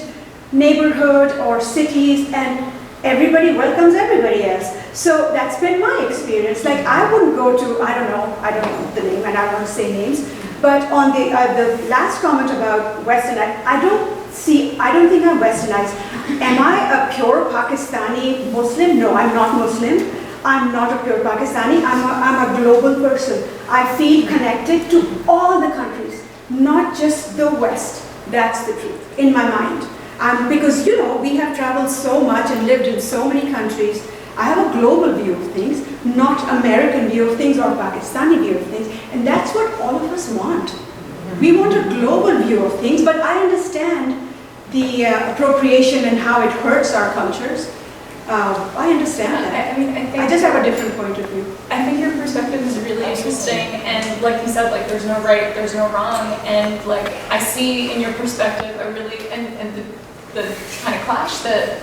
neighborhood or cities, and everybody welcomes everybody else. So that's been my experience. Like, I wouldn't go to, I don't know the name, and I don't want to say names, but on the last comment about Westernized, I don't think I'm Westernized. Am I a pure Pakistani Muslim? No, I'm not Muslim. I'm not a pure Pakistani. I'm a global person. I feel connected to all the countries, not just the West. That's the truth, in my mind. Because, we have traveled so much and lived in so many countries. I have a global view of things, not American view of things or Pakistani view of things. And that's what all of us want. We want a global view of things, but I understand the appropriation and how it hurts our cultures. I understand that. I just have a different point of view. I think your perspective is really interesting, and like you said, there's no right, there's no wrong, and I see in your perspective a really, and the kind of clash that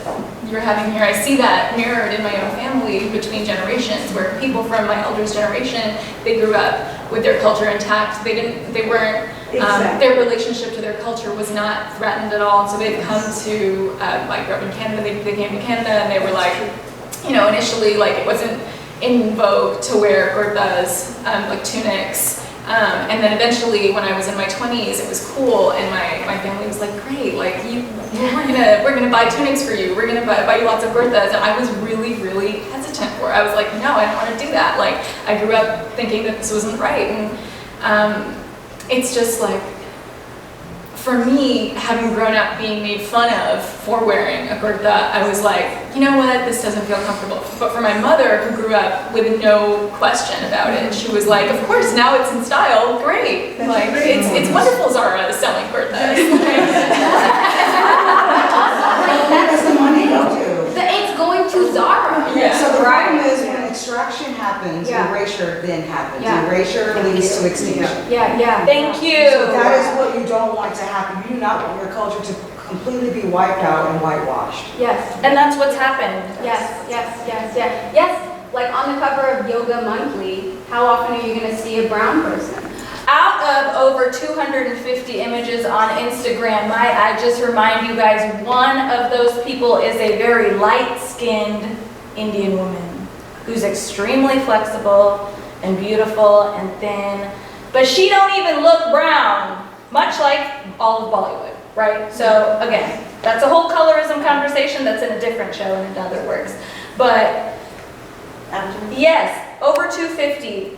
you're having here, I see that mirrored in my own family between generations, where people from my elders' generation, they grew up with their culture intact. They weren't, their relationship to their culture was not threatened at all. And so they'd come to, I grew up in Canada, they came to Canada, and they were initially, it wasn't in vogue to wear kurtas, tunics. And then eventually, when I was in my 20s, it was cool, and my family was like, "Great, we're gonna buy tunics for you. We're gonna buy you lots of kurtas." And I was really, really hesitant for it. I was like, "No, I don't want to do that." I grew up thinking that this wasn't right, and it's just for me, having grown up being made fun of for wearing a kurta, I was like, you know what, this doesn't feel comfortable. But for my mother, who grew up with no question about it, she was like, of course, now it's in style, great. It's wonderful Zara is selling kurtas. That's the money go to. It's going to Zara. Yeah. So the problem is when extraction happens, Yeah. erasure then happens. Yeah. Erasure leads to extinction. Yeah. Thank you. So that is what you don't want to happen. You do not want your culture to completely be wiped out and whitewashed. Yes. And that's what's happened. Yes. Like on the cover of Yoga Monthly, how often are you going to see a brown person? Out of over 250 images on Instagram, might I just remind you guys, one of those people is a very light-skinned Indian woman who's extremely flexible and beautiful and thin, but she don't even look brown. much like all of Bollywood, right? So again, that's a whole colorism conversation that's in a different show and it other works. But yes, over 250,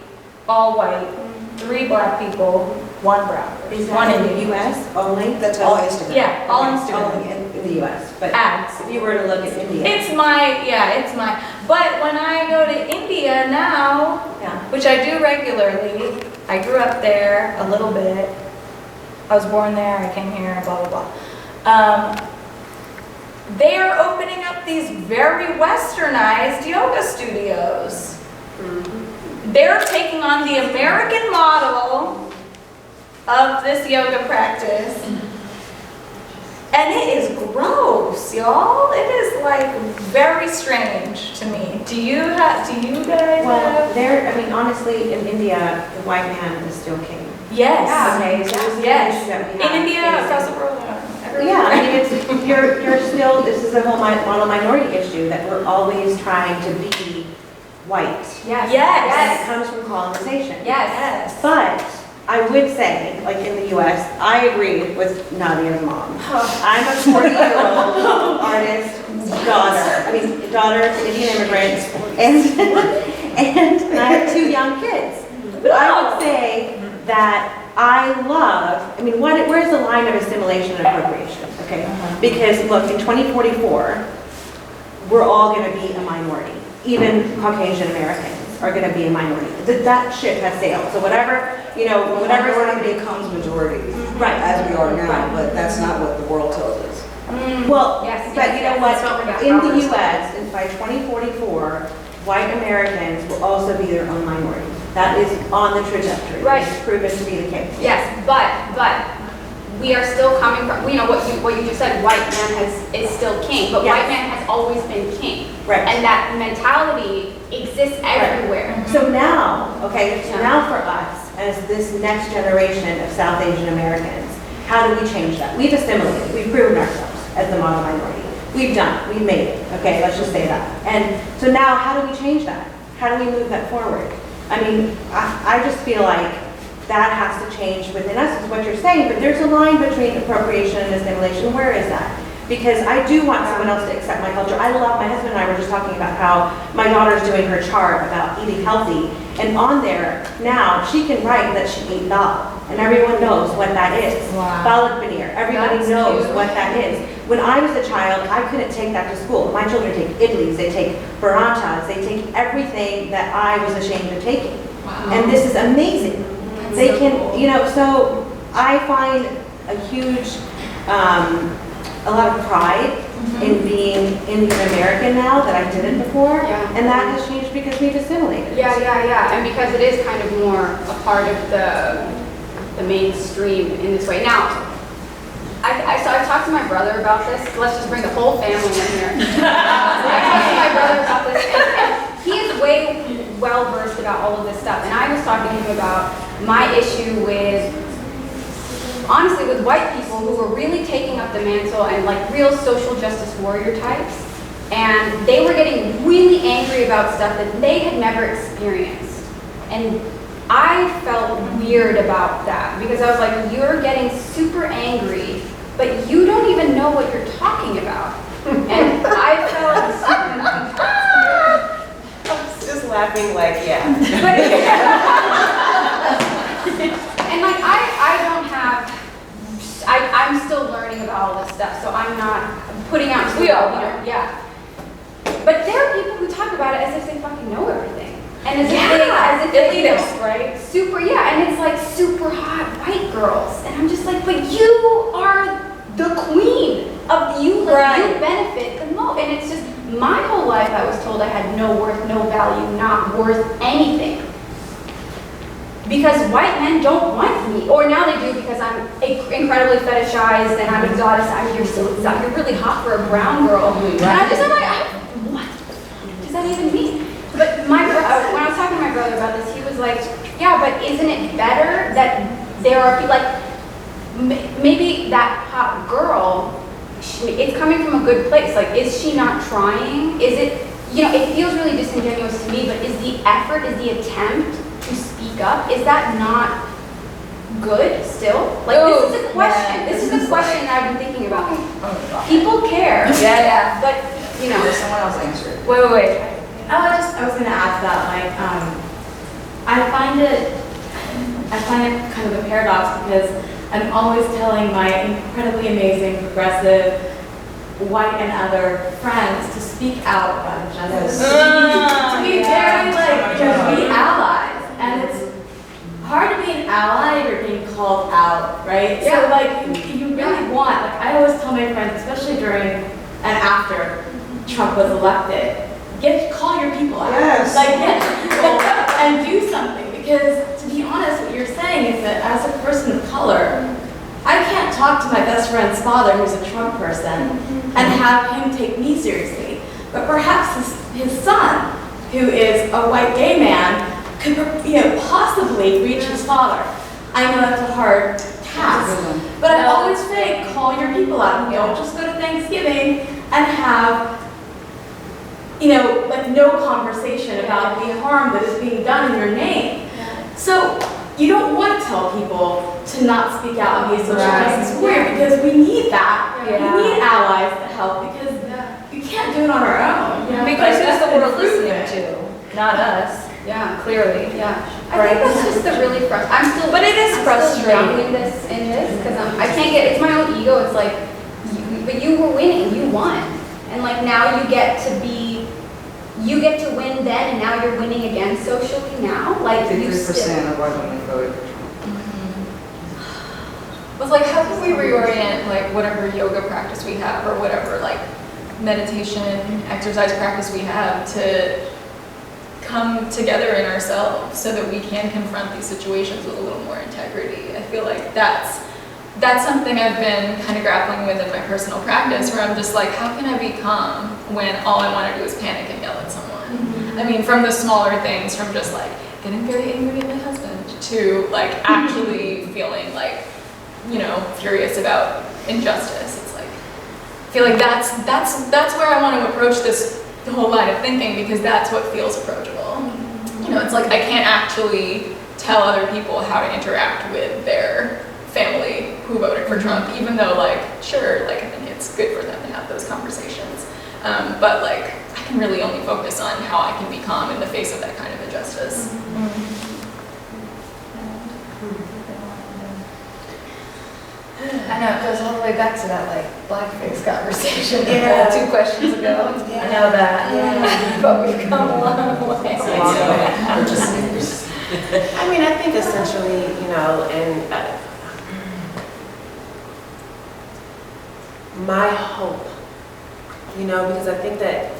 all white, 3 black people, 1 brown. Is one that in Indian. the US only? That's all Instagram. Yeah, all Okay, Instagram. Only in the US, but Ads. if you were to look at India. It's my. But when I go to India now, Yeah. which I do regularly, I grew up there a little bit. I was born there, I came here, blah, blah, blah. They are opening up these very westernized yoga studios. They're taking on the American model of this yoga practice. And it is gross, y'all. It is like very strange to me. Do you guys Well, have? honestly, in India, the white man is still king. Yes. Okay, so this is the Yes. issue that we In have. India, across the world, everywhere. Yeah, I mean, you're still, this is a whole model minority issue, that we're always trying to be white. Yes. Yes. And it comes from colonization. Yes. But I would say, like in the US, I agree with Nadia's mom. I'm a 40-year-old artist's daughter of Indian immigrants, and I have 2 young kids. But I would say that I love, where's the line of assimilation and appropriation, okay? Because look, in 2044, we're all gonna be a minority. Even Caucasian Americans are gonna be a minority. That ship has sailed, so whatever's Minority becomes majority, Right. as we are now, Right. but that's not what the world tells us. Well, Yes, but yes, you know yes, what, let's not forget in the Robert's US, by 2044, white Americans will also be their own minority. That is on the trajectory. Right. It's proven to be the case. Yes, but we are still coming from, what you just said, white man is still king, but Yes. white man has always been king. Right. And that mentality exists everywhere. So now, okay, so Yeah. now for us, as this next generation of South Asian Americans, how do we change that? We've assimilated, we've proven ourselves as the model minority. We've done it, we've made it, okay, let's just say that. And so now, how do we change that? How do we move that forward? I just feel like that has to change within us, is what you're saying, but there's a line between appropriation and assimilation. Where is that? Because I do want someone else to accept my culture. My husband and I were just talking about how my daughter's doing her chart about eating healthy, and on there, now, she can write that she ate dal, and everyone knows what that is. Wow. Palak paneer, everybody That's knows cute. what that is. When I was a child, I couldn't take that to school. My children take idlis, they take paranthas, they take everything that I was ashamed of taking. Wow. And this is amazing. They can, so I find a huge, a lot of pride in being Indian American now that I didn't before. Yeah. And that has changed because we've assimilated. Yeah, and because it is kind of more a part of the mainstream in this way. Now, I talked to my brother about this. Let's just bring the whole family in here. I talked to my brother about this, and he is way well versed about all of this stuff. And I was talking to him about my issue with, honestly, with white people who were really taking up the mantle and like real social justice warrior types. And they were getting really angry about stuff that they had never experienced. And I felt weird about that because I was like, you're getting super angry, but you don't even know what you're talking about. And I felt Just laughing like, yeah. and like I'm still learning about all this stuff, so I'm not putting out. We all are. Yeah. But there are people who talk about it as if they fucking know everything. And as if elitist, right? Super, yeah, and it's like super hot white girls. And I'm just like, but you are the queen of you, like, you benefit the most. And it's just, my whole life I was told I had no worth, no value, not worth anything. Because white men don't want me, or now they do because I'm incredibly fetishized and I'm exotic. You're so exotic, you're really hot for a brown girl. And I'm just like, what does that even mean? But when I was talking to my brother about this, he was like, yeah, but isn't it better that there are people, like, maybe that hot girl, it's coming from a good place. Like, is she not trying? Is it, it feels really disingenuous to me, but is the effort, is the attempt to speak up, is that not good still? Like, this is a question. This is a question I've been thinking about. People care. Yeah. But, you know. Someone else answer it. Wait. I was going to add to that, like, I find it kind of a paradox because I'm always telling my incredibly amazing, progressive, white and other friends to speak out about injustice, to be very, like, to be allies, and it's hard to be an ally if you're being called out, right? Yeah. So, like, you really want, like, I always tell my friends, especially during and after Trump was elected, call your people out. Yes. Like, get your people and do something. Because, to be honest, what you're saying is that as a person of color, I can't talk to my best friend's father, who's a Trump person, and have him take me seriously. But perhaps his son, who is a white gay man, could, possibly reach his father. I know that's a hard task. But I always say, call your people out. Don't just go to Thanksgiving and have like no conversation about the harm that is being done in your name. So you don't want to tell people to not speak out and be a social justice warrior because we need that. We need allies to help because we can't do it on our own. Because who's the world listening to? Not us. Yeah. Clearly. Yeah. I think that's just the really frustrating. But it is frustrating. In this, because I can't get. It's my own ego. It's like, but you were winning. You won, and like now you get to be. You get to win then, and now you're winning again socially now. Like 53% of white women voted for Trump. Was like, how can we reorient like whatever yoga practice we have or whatever like meditation, exercise practice we have to come together in ourselves so that we can confront these situations with a little more integrity. I feel like that's something I've been kind of grappling with in my personal practice where I'm just like, how can I be calm when all I want to do is panic and yell at someone? I mean, from the smaller things, from just like getting very angry at my husband to like actually feeling like, furious about injustice. It's like, I feel like that's where I want to approach this whole line of thinking because that's what feels approachable. It's like I can't actually tell other people how to interact with their family who voted for Trump, even though sure, I think it's good for them to have those conversations. But I can really only focus on how I can be calm in the face of that kind of injustice. I know, it goes all the way back to that blackface conversation 2 questions ago. I know that. But we've come a long way. I mean, I think essentially, and my hope, because I think that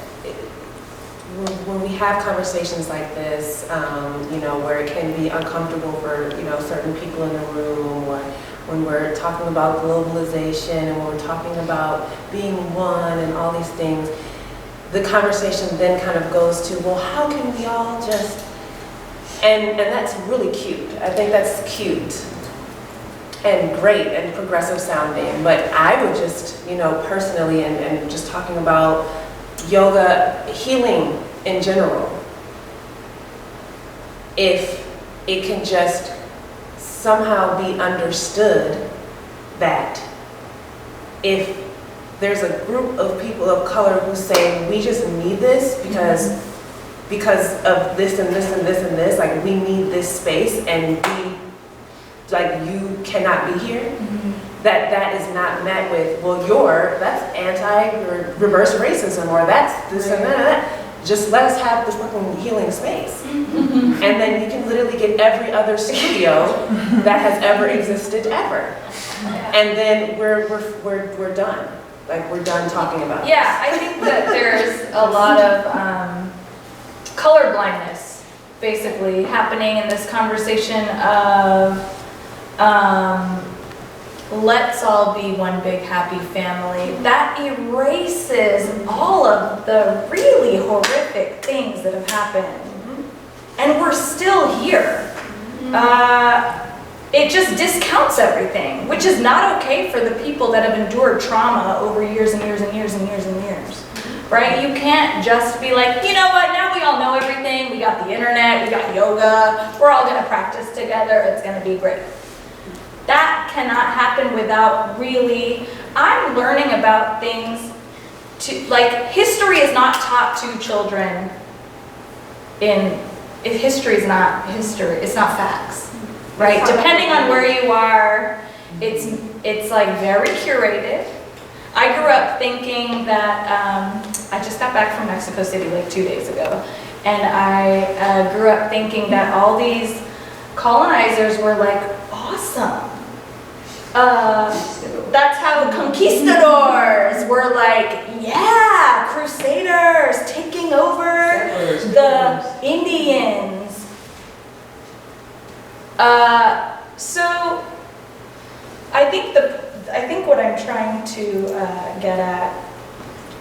when we have conversations like this, where it can be uncomfortable for, certain people in the room, or when we're talking about globalization and when we're talking about being one and all these things, the conversation then kind of goes to, well, how can we all just, and that's really cute. I think that's cute and great and progressive sounding, but I would just, personally, and just talking about yoga, healing in general, if it can just somehow be understood that if there's a group of people of color who say, we just need this because of this and this and this and this, we need this space and you cannot be here, that is not met with, well, that's anti-reverse racism, or that's this and that. Just let us have this fucking healing space. And then you can literally get every other studio that has ever existed ever. And then we're done. We're done talking about this. Yeah, I think that there's a lot of color blindness basically happening in this conversation of let's all be one big happy family. That erases all of the really horrific things that have happened. And we're still here. It just discounts everything, which is not okay for the people that have endured trauma over years and years and years and years and years. Right? You can't just be like, you know what, now we all know everything, we got the internet, we got yoga, we're all gonna practice together, it's gonna be great. that cannot happen without really, I'm learning about things like history is not taught to children history is not history, it's not facts, right? Depending on where you are, it's like very curated. I grew up thinking that, I just got back from Mexico City like 2 days ago, and I grew up thinking that all these colonizers were like awesome. That's how conquistadors were like, yeah, crusaders taking over the Indians. So I think what I'm trying to get at,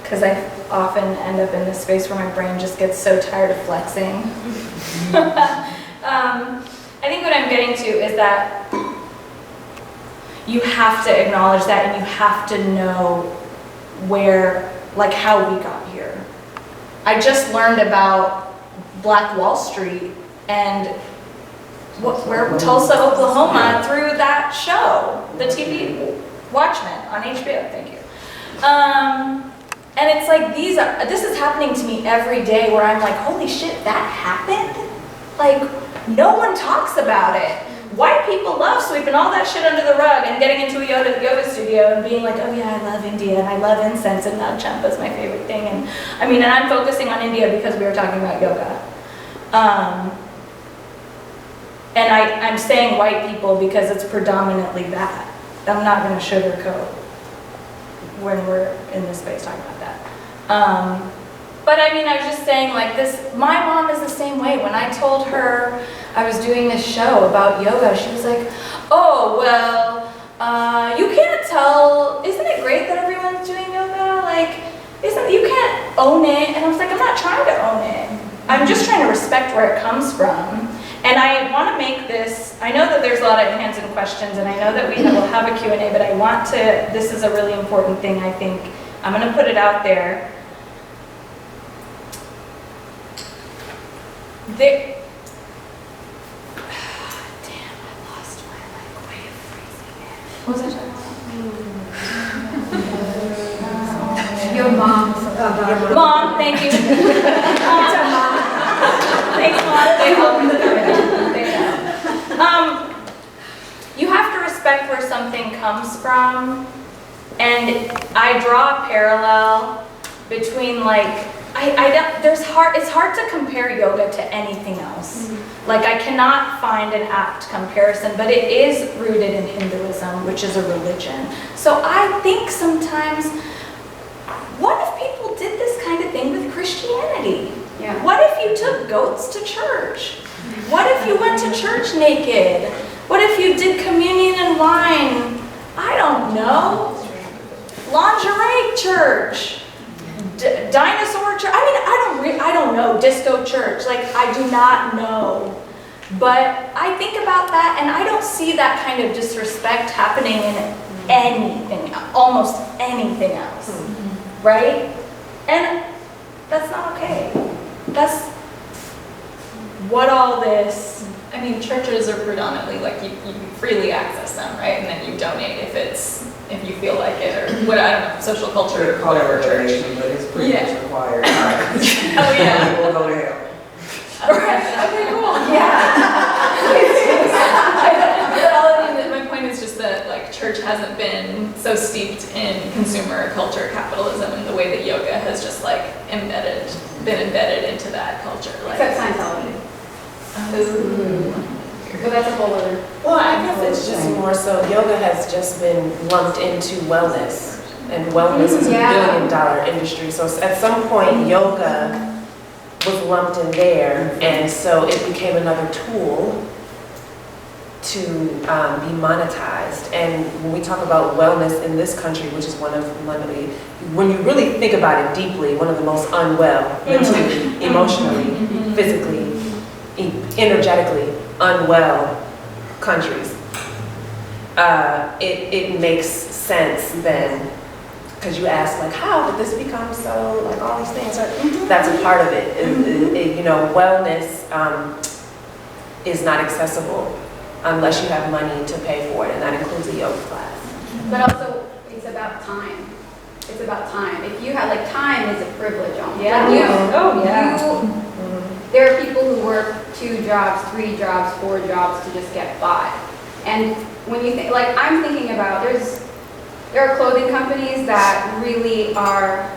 because I often end up in this space where my brain just gets so tired of flexing. I think what I'm getting to is that you have to acknowledge that, and you have to know where, like how we got here. I just learned about Black Wall Street and where Tulsa, Oklahoma, through that show, the TV, Watchmen on HBO, thank you. And it's like this is happening to me every day where I'm like, holy shit, that happened? Like, no one talks about it. White people love sweeping all that shit under the rug and getting into a yoga studio and being like, oh yeah, I love India and I love incense and Nag Champa is my favorite thing. And I'm focusing on India because we were talking about yoga. And I'm saying white people because it's predominantly that. I'm not going to sugarcoat when we're in this space talking about that. But I was just saying like this, my mom is the same way. When I told her I was doing this show about yoga, she was like, oh, well, you can't tell, isn't it great that everyone's doing yoga? Like, you can't own it. And I was like, I'm not trying to own it. I'm just trying to respect where it comes from. And I want to make this, I know that there's a lot of hands and questions, and I know that will have a Q&A, but I want to, this is a really important thing, I think. I'm going to put it out there. Damn, I lost my way of phrasing it. What was I talking about? Your mom. Mom, thank you. Thanks, Mom. They helped me with everything. You have to respect where something comes from, and I draw a parallel between like, it's hard to compare yoga to anything else. Like I cannot find an apt comparison, but it is rooted in Hinduism, which is a religion. So I think sometimes, what if people did this kind of thing with Christianity? Yeah. What if you took goats to church? What if you went to church naked? What if you did communion and wine? I don't know. Lingerie church. Dinosaur church. I don't know. Disco church. Like, I do not know. But I think about that, and I don't see that kind of disrespect happening in anything, almost anything else. Right? And that's not okay. That's what all this. Churches are predominantly like you freely access them, right? And then you donate if you feel like it, or what, I don't know, social culture. We call it regulation, but it's pretty much required. Oh yeah. People go to hell. Okay, cool. My point is just that like church hasn't been so steeped in consumer culture capitalism in the way that yoga has just like been embedded into that culture. Like, Except Scientology. But that's a whole other. Well, I guess it's just more so, yoga has just been lumped into wellness, and wellness is a billion-dollar industry. So at some point, yoga was lumped in there, and so it became another tool to be monetized. And when we talk about wellness in this country, which is when you really think about it deeply, one of the most unwell, mentally, emotionally, physically, energetically unwell countries, it makes sense then, because you ask like, how did this become so, like all these things are, that's a part of it. Wellness is not accessible unless you have money to pay for it, and that includes a yoga class. But also, it's about time. It's about time. If you have, like, time is a privilege almost. Yeah. There are people who work 2 jobs, 3 jobs, 4 jobs to just get by. And when you think, like, I'm thinking about, there are clothing companies that really are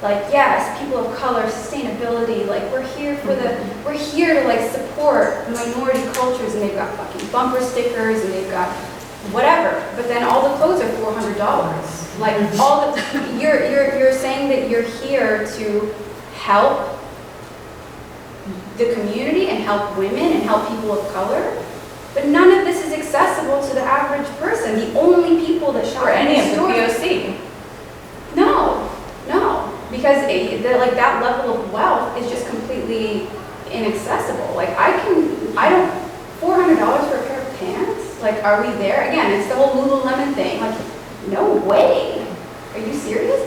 like, yes, people of color, sustainability, like, we're here to, like, support minority cultures, and they've got fucking bumper stickers, and they've got whatever, but then all the clothes are $400. Like, you're saying that you're here to help the community and help women and help people of color, but none of this is accessible to the average person. The only people that shop Or any in of the stores- POC. No, because like that level of wealth is just completely inaccessible. Like $400 for a pair of pants? Like, are we there? Again, it's the whole Lululemon thing. Like, no way. Are you serious?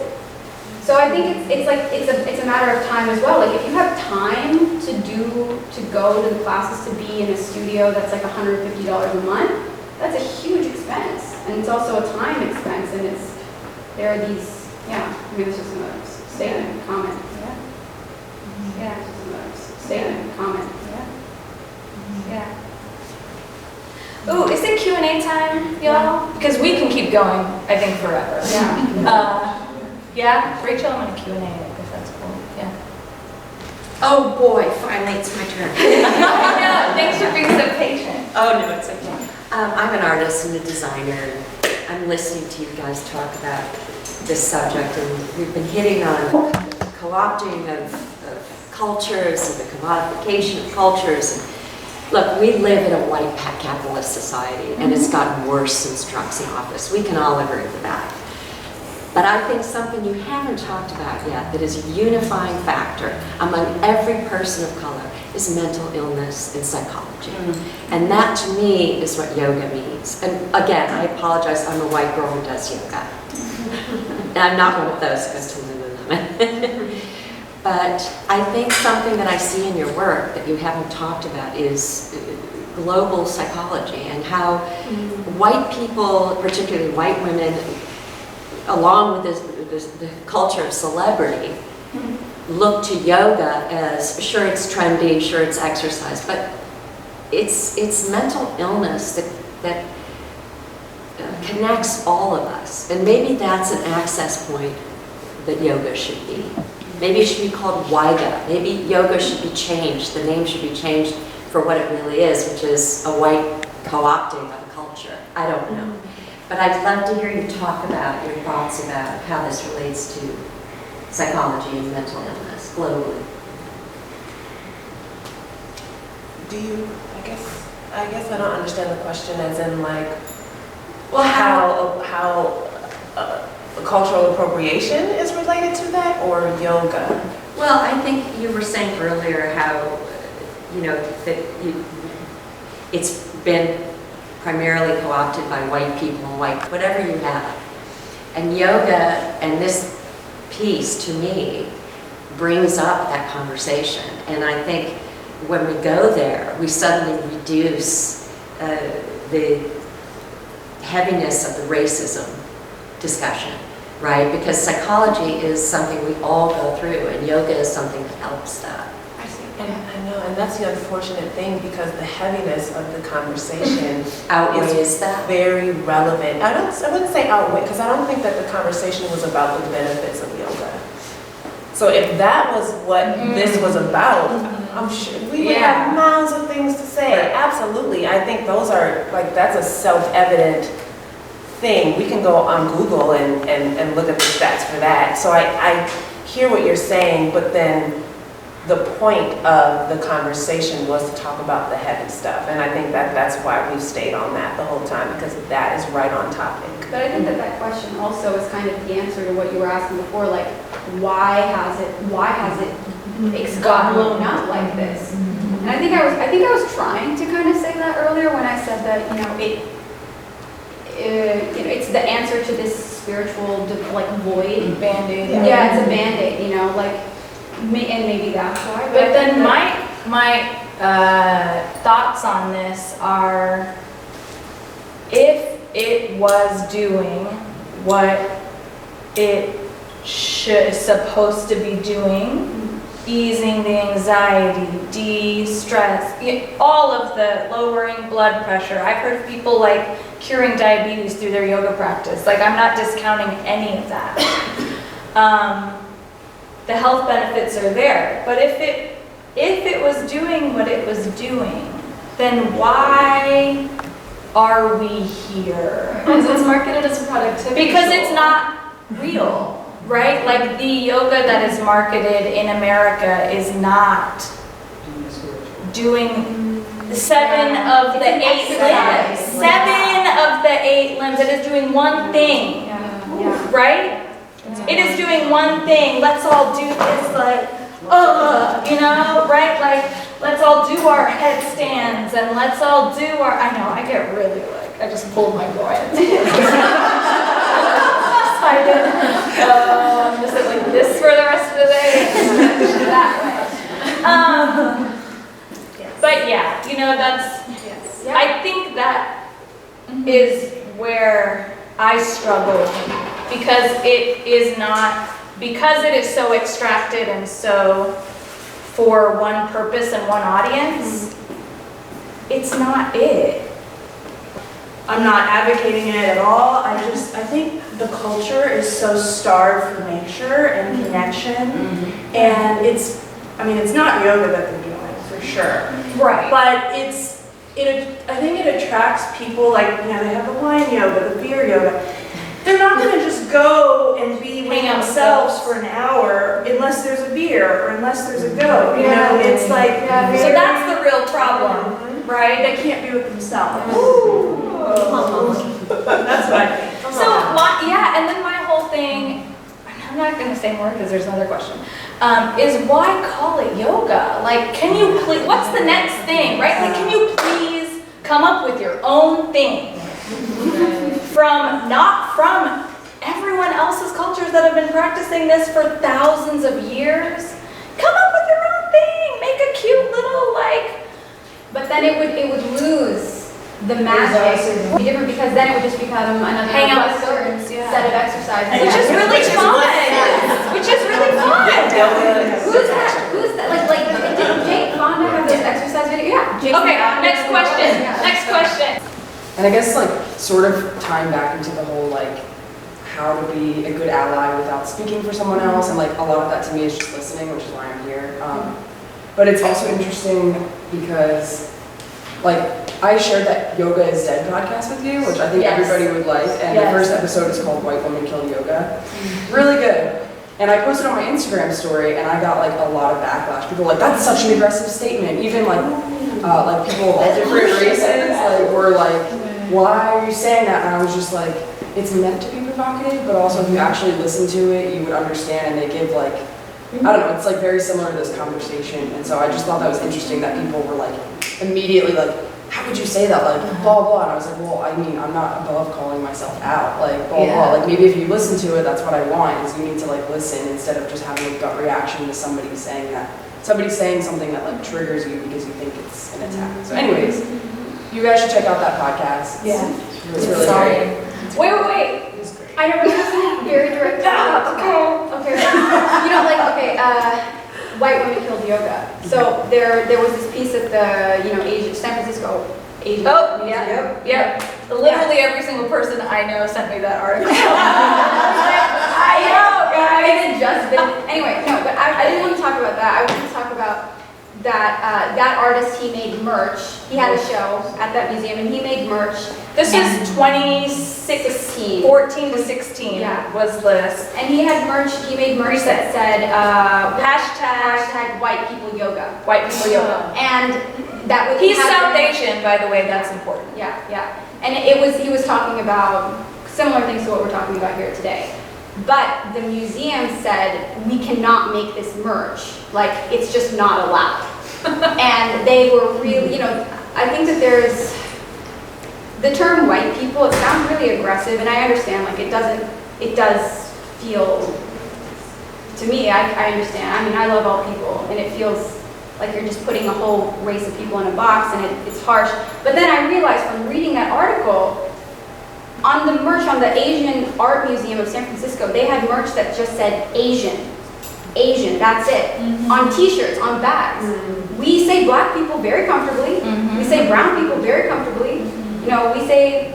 So I think it's a matter of time as well. Like, if you have time to go to the classes, to be in a studio that's like $150 a month, that's a huge expense. And it's also a time expense, and there are these, I mean, this is another statement, comment. Yeah, it's just another statement, comment. Yeah. Ooh, is it Q&A time, y'all? Because we can keep going, I think, forever. Yeah, Rachel, I'm gonna Q&A if that's cool. Yeah. Oh boy, finally it's my turn. No, thanks for being so patient. Oh no, it's okay. I'm an artist and a designer. I'm listening to you guys talk about this subject, and we've been hitting on co-opting of cultures and the commodification of cultures. And look, we live in a white capitalist society, and it's gotten worse since Trump's in office. We can all agree with that. But I think something you haven't talked about yet that is a unifying factor among every person of color is mental illness and psychology. And that to me is what yoga means. And again, I apologize, I'm a white girl who does yoga. And I'm not one of those who goes to Lululemon. But I think something that I see in your work that you haven't talked about is global psychology, and how white people, particularly white women, along with the culture of celebrity, look to yoga as, sure, it's trendy, sure, it's exercise, but it's mental illness that connects all of us. And maybe that's an access point that yoga should be. Maybe it should be called Wiga. Maybe yoga should be changed. The name should be changed for what it really is, which is a white co-opting of a culture. I don't know. But I'd love to hear you talk about your thoughts about how this relates to psychology and mental illness globally. I guess I don't understand the question as in, like, Well, how cultural appropriation is related to that, or yoga? Well, I think you were saying earlier how, that it's been primarily co-opted by white people, whatever you have. And yoga and this piece, to me, brings up that conversation. And I think when we go there, we suddenly reduce the heaviness of the racism discussion, right? Because psychology is something we all go through, and yoga is something that helps that. And I know, and that's the unfortunate thing, because the heaviness of the conversation Outweighs that? very relevant. I wouldn't say outweigh, because I don't think that the conversation was about the benefits of yoga. So if that was what this was about, I'm sure we would have miles of things to say. Absolutely. I think those are, like, that's a self-evident thing. We can go on Google and look at the stats for that. So I hear what you're saying, but then the point of the conversation was to talk about the heavy stuff. And I think that's why we've stayed on that the whole time, because that is right on topic. But I think that question also is kind of the answer to what you were asking before, like, why has it gotten blown up like this? And I think I was trying to kind of say that earlier when I said that, it's the answer to this spiritual, like, void. Band-aid. Yeah, it's a Band-Aid, and maybe that's why. But then my thoughts on this are, if it was doing what it is supposed to be doing, easing the anxiety, de-stress, all of the lowering blood pressure. I've heard people like curing diabetes through their yoga practice. Like, I'm not discounting any of that. The health benefits are there, but if it was doing what it was doing, then why are we here? Because it's marketed as a productivity Because tool. it's not real, right? Like, the yoga that is marketed in America is not doing 7 of the 8 limbs. 7 of the 8 limbs. It is doing one thing, right? It is doing one thing. Let's all do this, like, you know, right? Like, let's all do our headstands and let's all do our, I know, I get really like, I just pulled my groin. Excited. Just like this for the rest of the day. That way. But yeah, you know, that's, I think that is where I struggle, because it is not, because it is so extracted and so for one purpose and one audience, it's not it. I'm not advocating it at all. I think the culture is so starved for nature and connection, and it's not yoga that they're doing, for sure. Right. But I think it attracts people, like, you know, they have the wine yoga, the beer yoga. They're not going to just go and be with Hang out with themselves for an hour unless there's a beer or unless there's a goat. You know, it's like, So that's the real problem, right? they can't be with themselves. That's what I think. So, yeah, and then my whole thing, I'm not going to say more because there's another question, is why call it yoga? Like, can you please, what's the next thing, right? Like, can you please come up with your own thing? Not from everyone else's cultures that have been practicing this for thousands of years. Come up with your own thing. Make a cute little, like. But then it would lose the magic. It would be different, because then it would just become another Hang out with Western girls, yeah. set of exercises. Which is really fun. Which is really fun. Who's that? Like, did Jake Fonda have this exercise video? Yeah. Jake Okay, Fonda. next question. Next question. And I guess, like, sort of tying back into the whole, like, how to be a good ally without speaking for someone else, and, like, a lot of that to me is just listening, which is why I'm here. But it's also interesting because, like, I shared that Yoga is Dead podcast with you, which I think everybody would like, and the first episode is called White Women Kill Yoga. Really good. And I posted on my Instagram story, and I got, like, a lot of backlash. People were like, that's such an aggressive statement. Even, like people of all different races, like, were like, why are you saying that? And I was just like, it's meant to be provocative, but also if you actually listen to it, you would understand, and they give, like, I don't know, it's like very similar to this conversation. And so I just thought that was interesting that people were like, immediately like, how could you say that? Like, blah, blah. And I was like, well, I mean, I'm not above calling myself out. Like, blah, blah. Like, maybe if you listen to it, that's what I want, is you need to, like, listen instead of just having a gut reaction to somebody saying that. Somebody saying something that, like, triggers you because you think it's an attack. So anyways, you guys should check out that podcast. Yeah. It's really great. Wait. I know, but it wasn't very direct. Okay. You know, like, White Women Killed Yoga. So there was this piece at the, San Francisco Asian Museum. Yep. Literally every single person I know sent me that article. I know, guys. It had just been, anyway, no, but I didn't want to talk about that. I wanted to talk about that artist. He made merch. He had a show at that museum, and he made merch. This was 2014 to 16 was this. And he had merch, he made merch that said, hashtag white people yoga. White people yoga. And that was... He's South Asian, by the way, that's important. Yeah. And he was talking about similar things to what we're talking about here today. But the museum said, we cannot make this merch. Like, it's just not allowed. And they were really, I think that there's... The term white people, it sounds really aggressive, and I understand, like, it does feel, to me, I understand. I mean, I love all people, and it feels like you're just putting a whole race of people in a box, and it's harsh. But then I realized from reading that article on the merch, on the Asian Art Museum of San Francisco, they had merch that just said Asian. Asian, that's it. On t-shirts, on bags. We say black people very comfortably. We say brown people very comfortably. You know, we say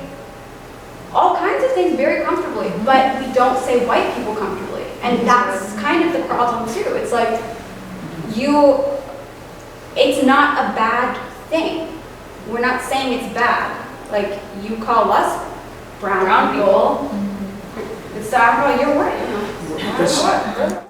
all kinds of things very comfortably, but we don't say white people comfortably. And that's kind of the problem too. It's like, it's not a bad thing. We're not saying it's bad. Like, you call us brown people. It's, you're white. You know.